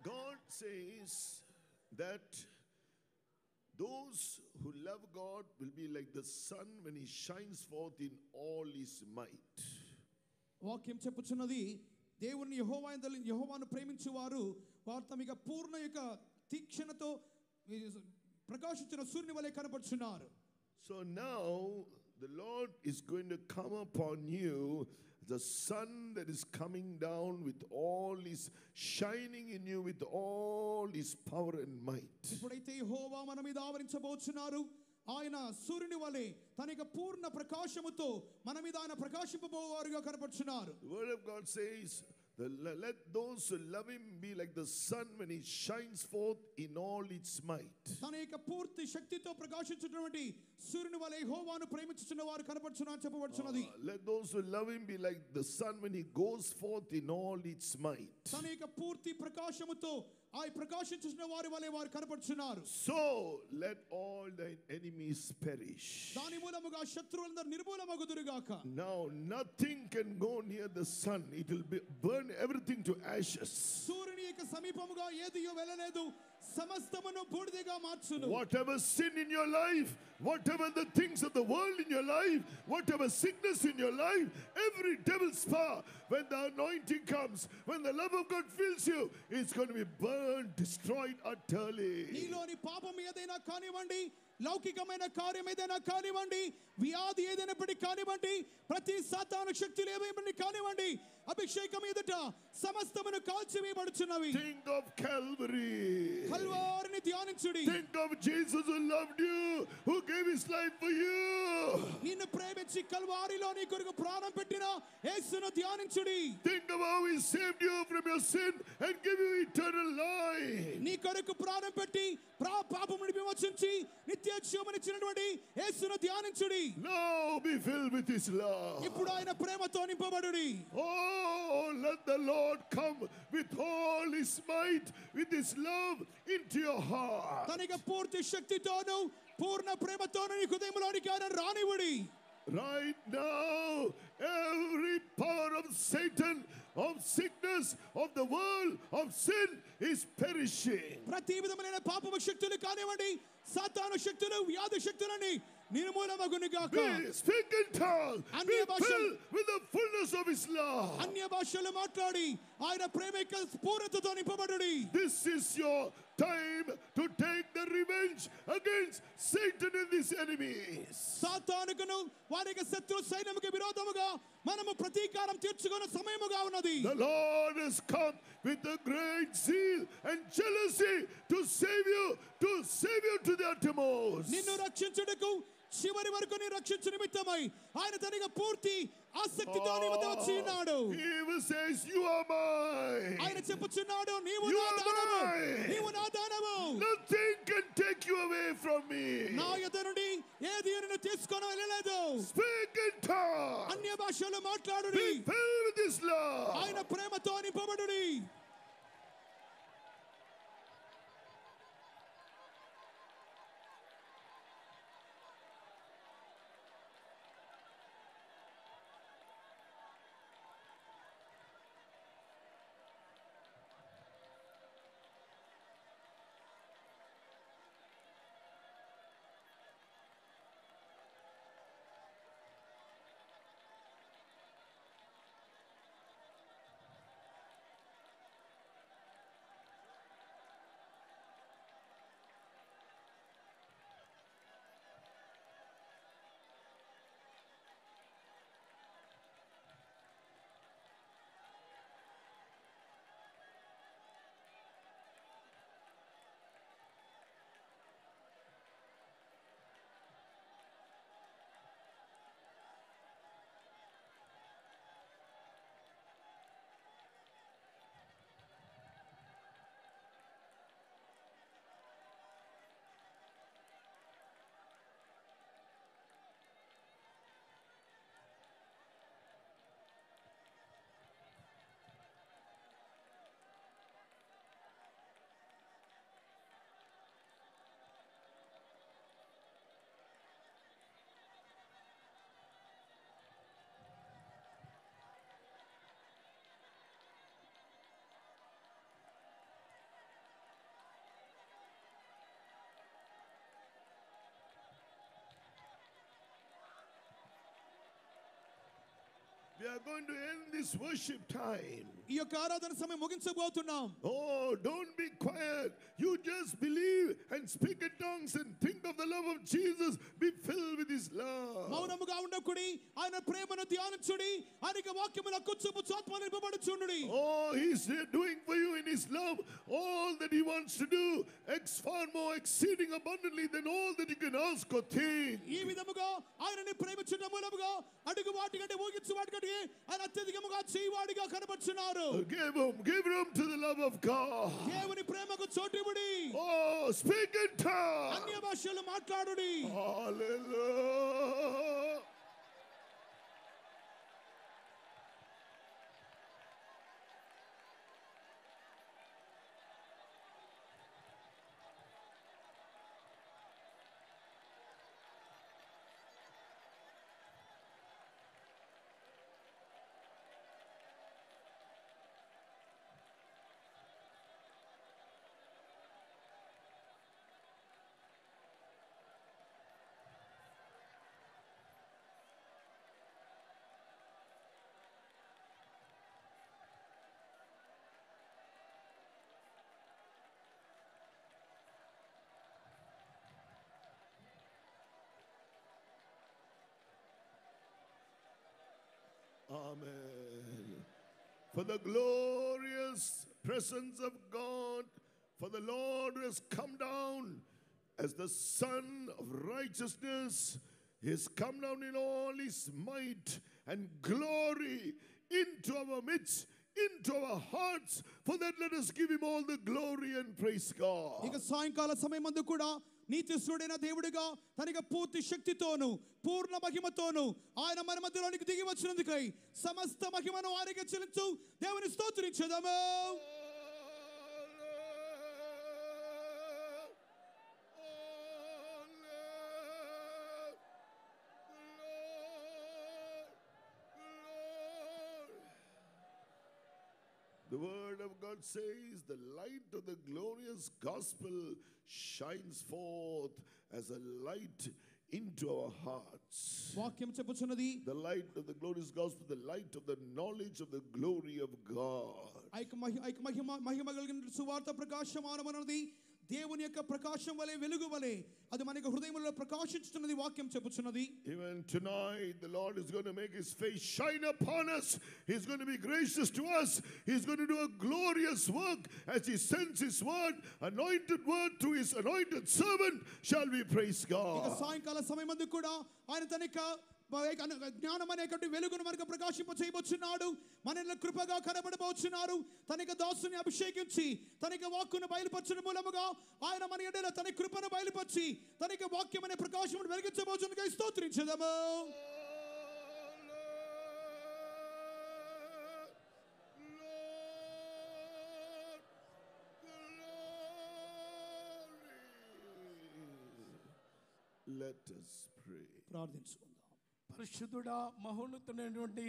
God says that those who love God will be like the sun when he shines forth in all his might. వాక్యం చెప్పుచున్నది దేవుని యెహోవాను ప్రేమించువారు వారు తమ యొక్క పూర్ణ యొక్క తీక్షణతో ప్రకాశించిన సూర్యుని వలె కనపడుచున్నారు. So now the Lord is going to come upon you, the sun that is coming down with all his shining in you with all his power and might. ఇప్పుడైతే యెహోవా మన మీద ఆవరించబోచున్నారు. ఆయన సూర్యుని వలె తన యొక్క పూర్ణ ప్రకాశముతో మన మీద ఆయన ప్రకాశింపబోవారుగా కనపడుచున్నారు. The word of God says, let those who love him be like the sun when he shines forth in all its might. తన యొక్క పూర్తి శక్తితో ప్రకాశించున్నటువంటి సూర్యుని వలె యెహోవాను ప్రేమించుచున్న వారు కనపడుచున్నారు చెప్పబడుచున్నది. Let those who love him be like the sun when he goes forth in all its might. తన యొక్క పూర్తి ప్రకాశముతో ఆ ప్రకాశించుచున్న వారి వలె వారు కనపడుచున్నారు. So let all thine enemies perish. దాని మూలముగా శత్రువులందరూ నిర్మూలమగుదురుగాక. Now nothing can go near the sun. It will burn everything to ashes. సూర్యుని యొక్క సమీపముగా ఏదియో వెళ్ళలేదు, సమస్తమును బూడిదగా మార్చును. Whatever sin in your life, whatever the things of the world in your life, whatever sickness in your life, every devil's power, when the anointing comes, when the love of God fills you, it's going to be burned, destroyed utterly. నీలోని పాపం ఏదైనా కానివ్వండి, లౌకికమైన కార్యం ఏదైనా కానివ్వండి, వ్యాధి ఏదైనప్పటికీ కానివ్వండి, ప్రతి సాతాను శక్తులు ఏమైనా కానివ్వండి, అభిషేకం ఎదుట సమస్తమును కాల్చివేయబడుచున్నవి. Think of Calvary. కల్వారిని ధ్యానించుడి. Think of Jesus who loved you, who gave his life for you. నిన్ను ప్రేమించి కల్వారిలో నీ కొరకు ప్రాణం పెట్టిన యేసును ధ్యానించుడి. Think of how he saved you from your sin and gave you eternal life. నీ కొరకు ప్రాణం పెట్టి పాపం నుండి విమోచించి నిత్య జీవమునిచ్చినటువంటి యేసును ధ్యానించుడి. Now be filled with his love. ఇప్పుడు ఆయన ప్రేమతో నింపబడుడి. Oh, let the Lord come with all his might, with his love into your heart. తన యొక్క పూర్తి శక్తితోను పూర్ణ ప్రేమతోను నీ హృదయంలోనికి ఆయన రానివ్వుడి. Right now, every power of Satan, of sickness, of the world, of sin is perishing. ప్రతి విధమైన పాపపు శక్తులు కానివ్వండి, సాతాను శక్తులు, వ్యాధి శక్తులని నిర్మూలమగునుగాక. Speak in tongues. Be filled with the fullness of his love. అన్య భాషలు మాట్లాడి ఆయన ప్రేమ యొక్క పూర్ణతతో నింపబడుడి. This is your time to take the revenge against Satan and his enemies. సాతానుకును వారి యొక్క శత్రు సైన్యముకు విరోధముగా మనము ప్రతీకారం తీర్చుకునే సమయముగా ఉన్నది. The Lord has come with a great zeal and jealousy to save you to the uttermost. నిన్ను రక్షించుటకు చివరి వరకు నీ రక్షించు నిమిత్తమై ఆయన తన యొక్క పూర్తి ఆసక్తితో నీ వద్ద వచ్చి ఉన్నాడు. He says, you are mine. ఆయన చెప్పుచున్నాడు, నీవు You నా are దానము, mine. నీవు నా దానము. Nothing can take you away from me. నా యొద్ద నుండి ఏది నిన్ను తీసుకొని వెళ్ళలేదు. Speak in tongues. అన్య భాషలు మాట్లాడుడి. Be filled with his love. ఆయన ప్రేమతో నింపబడుడి. are going to end this worship time. ఈ యొక్క ఆరాధన సమయం ముగించబోతున్నాం. Oh, don't be quiet. You just believe and speak in tongues and think of the love of Jesus. Be filled with His love. మౌనముగా ఉండకుడి, ఆయన ప్రేమను ధ్యానించుడి, ఆయనకి వాక్యముల కుచ్చుపుచ్చు ఆత్మను నింపబడుచుండుడి. Oh, He's doing for you in His love all that He wants to do, far more exceeding abundantly than all that you can ask or think. ఈ విధముగా ఆయనని ప్రేమించుట మూలముగా అడుగు వాటి కంటే ఊగించు వాటి కంటే ఆయన అత్యధికముగా చేయవాడిగా కనబడుచున్నారు. Give room to the love of God. దేవుని ప్రేమకు చోటు ఇవ్వుడి. Oh, speak in tongues. అన్య భాషలు మాట్లాడుడి. Hallelujah. Amen. For the glorious presence of God, for the Lord has come down as the Son of righteousness. He has come down in all His might and glory into our midst, into our hearts. For that, let us give Him all the glory and praise God. ఇక సాయంకాల సమయమందు కూడా నీతిస్తుడైన దేవుడిగా తనకి పూర్తి శక్తితోను పూర్ణ మహిమతోను ఆయన మన మధ్యలోనికి దిగి వచ్చినందుకై సమస్త మహిమను ఆయనకే చెల్లించు దేవుని స్తోత్రించుదాము. The word of God says the light of the glorious gospel shines forth as a light into our hearts. వాక్యం చెప్పుచున్నది, The light of the glorious gospel, the light of the knowledge of the glory of God. మహిమ కలిగిన సువార్త ప్రకాశమానమైనది, దేవుని యొక్క ప్రకాశం వలె వెలుగు వలె అది మనకి హృదయములో ప్రకాశించుతున్నది వాక్యం చెప్పుచున్నది. Even tonight the Lord is going to make His face shine upon us. He's going to be gracious to us. He's going to do a glorious work as He sends His word, anointed word through His anointed servant. Shall we praise ఇక God? సాయంకాల సమయమందు కూడా ఆయన తన జ్ఞానం అనేటువంటి వెలుగును మనకు ప్రకాశింప చేయబోచున్నాడు. మనల్ని కృపగా కనబడబోచున్నారు. తనకి దాసుని అభిషేకించి తనకి వాక్కును బయలుపరచడం మూలముగా ఆయన మన ఎడల తన కృపను బయలుపరిచి తనకి వాక్యం అనే ప్రకాశమును వెలిగించబోచునుగా స్తోత్రించుదాము. Let us pray. ప్రార్థించుకుందాం. పరిశుద్ధుడా మహోన్నతుడైనటువంటి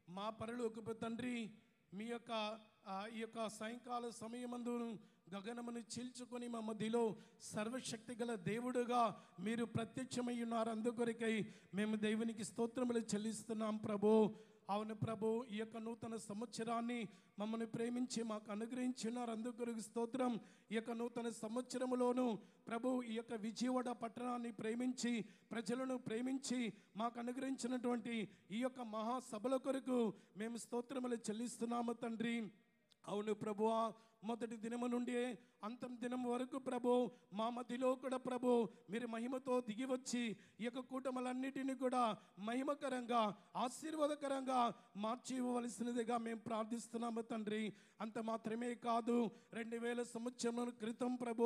మా పరలోకపు తండ్రి, మీ యొక్క ఈ యొక్క సాయంకాల సమయమందు గగనమును చీల్చుకొని మా మధ్యలో సర్వశక్తి గల దేవుడుగా మీరు ప్రత్యక్షమై ఉన్నారు. అందుకొరకై మేము దేవునికి స్తోత్రములు చెల్లిస్తున్నాం ప్రభు. అవును ప్రభు, ఈ యొక్క నూతన సంవత్సరాన్ని మమ్మల్ని ప్రేమించి మాకు అనుగ్రహించున్నారు. అందుకొరకు స్తోత్రం. ఈ యొక్క నూతన సంవత్సరములోను ప్రభు ఈ యొక్క విజయవాడ పట్టణాన్ని ప్రేమించి ప్రజలను ప్రేమించి మాకు అనుగ్రహించినటువంటి ఈ యొక్క మహాసభల కొరకు మేము స్తోత్రములు చెల్లిస్తున్నాము తండ్రి. అవును ప్రభువా, మొదటి దినము నుండి అంతం దినం వరకు ప్రభు మా మధ్యలో కూడా ప్రభు మీరు మహిమతో దిగి వచ్చి ఈ యొక్క కూటములన్నిటినీ కూడా మహిమకరంగా ఆశీర్వాదకరంగా మార్చి ఇవ్వవలసినదిగా మేము ప్రార్థిస్తున్నాము తండ్రి. అంత మాత్రమే కాదు, 2000 సంవత్సరాల క్రితం ప్రభు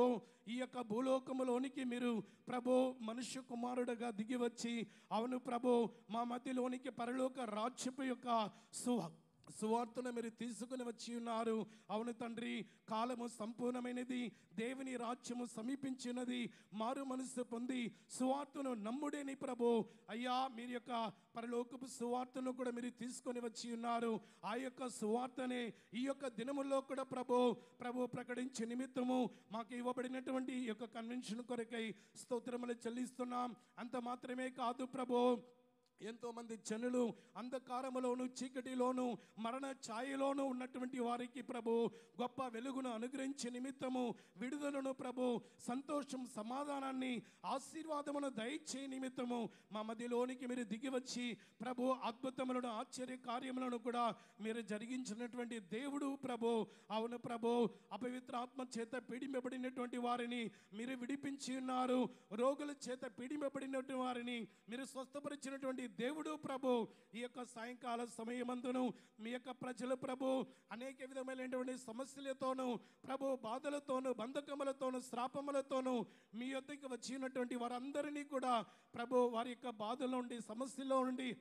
ఈ యొక్క భూలోకములోనికి మీరు ప్రభు మనుష్య కుమారుడుగా దిగి వచ్చి అవును ప్రభు మా మధ్యలోనికి పరలోక రాజ్యపు యొక్క సువార్తను మీరు తీసుకుని వచ్చి ఉన్నారు. అవును తండ్రి, కాలము సంపూర్ణమైనది, దేవుని రాజ్యము సమీపించినది, మారు మనసు పొంది సువార్తను నమ్ముడేని ప్రభు అయ్యా మీరు యొక్క పరలోకపు సువార్తను కూడా మీరు తీసుకొని వచ్చి ఉన్నారు. ఆ యొక్క సువార్తనే ఈ యొక్క దినముల్లో కూడా ప్రభు ప్రకటించే నిమిత్తము మాకు ఇవ్వబడినటువంటి ఈ యొక్క కన్వెన్షన్ కొరకై స్తోత్రములు చెల్లిస్తున్నాం. అంత మాత్రమే కాదు ప్రభు, ఎంతోమంది జనులు అంధకారములోను చీకటిలోను మరణ ఛాయలోను ఉన్నటువంటి వారికి ప్రభు గొప్ప వెలుగును అనుగ్రహించే నిమిత్తము విడుదలను ప్రభు సంతోషం సమాధానాన్ని ఆశీర్వాదమును దయచే నిమిత్తము మా మధ్యలోనికి మీరు దిగివచ్చి ప్రభు అద్భుతములను ఆశ్చర్య కార్యములను కూడా మీరు జరిగించినటువంటి దేవుడు ప్రభు. అవును ప్రభు, అపవిత్ర ఆత్మ చేత పీడింపబడినటువంటి వారిని మీరు విడిపించి ఉన్నారు. రోగుల చేత పీడింపబడినటువంటి వారిని మీరు స్వస్థపరిచినటువంటి దేవుడు ప్రభు. ఈ యొక్క సాయంకాల సమయమందును మీ యొక్క ప్రజలు ప్రభు అనేక విధమైనటువంటి సమస్యలతోనూ ప్రభు బాధలతోనూ బంధకములతోనూ శ్రాపములతోనూ మీ యొద్దకు వచ్చినటువంటి వారందరినీ కూడా ప్రభు వారి యొక్క బాధల నుండి సమస్యలో నుండి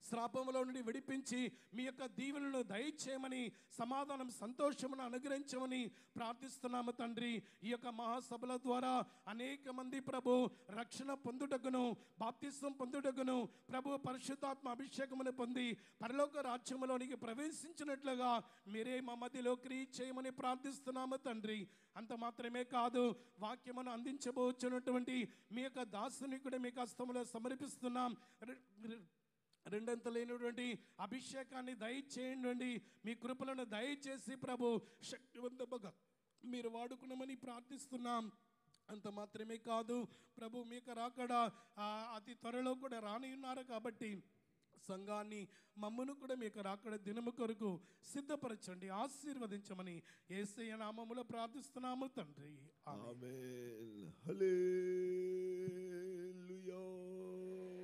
శ్రాపములో నుండి విడిపించి మీ యొక్క దీవెనలను దయచేయమని సమాధానం సంతోషమును అనుగ్రహించమని ప్రార్థిస్తున్నాము తండ్రి. ఈ యొక్క మహాసభల ద్వారా అనేక మంది ప్రభు రక్షణ పొందుటకును బాప్తిస్వం పొందుటకును ప్రభు పరిశుద్ధాత్మ అభిషేకమును పొంది పరలోక రాజ్యములోనికి ప్రవేశించినట్లుగా మీరే మా మధ్యలో క్రియ చేయమని ప్రార్థిస్తున్నాము తండ్రి. అంత మాత్రమే కాదు, వాక్యమును అందించబోచున్నటువంటి మీ యొక్క దాసుని కూడా మీకు హస్తములో సమర్పిస్తున్నాం. రెండంతలైనటువంటి అభిషేకాన్ని దయచేయండి. మీ కృపలను దయచేసి ప్రభు శక్తివంతముగా మీరు వాడుకున్నామని ప్రార్థిస్తున్నాం. అంత మాత్రమే కాదు ప్రభు, మీకు రాకడ అతి త్వరలో కూడా రాని ఉన్నారు కాబట్టి సంఘాన్ని మమ్మను కూడా మీకు రాకడ దినము కొరకు సిద్ధపరచండి, ఆశీర్వదించమని యేసయ్య నామములో ప్రార్థిస్తున్నాము తండ్రి. ఆమేన్. హల్లెలూయా.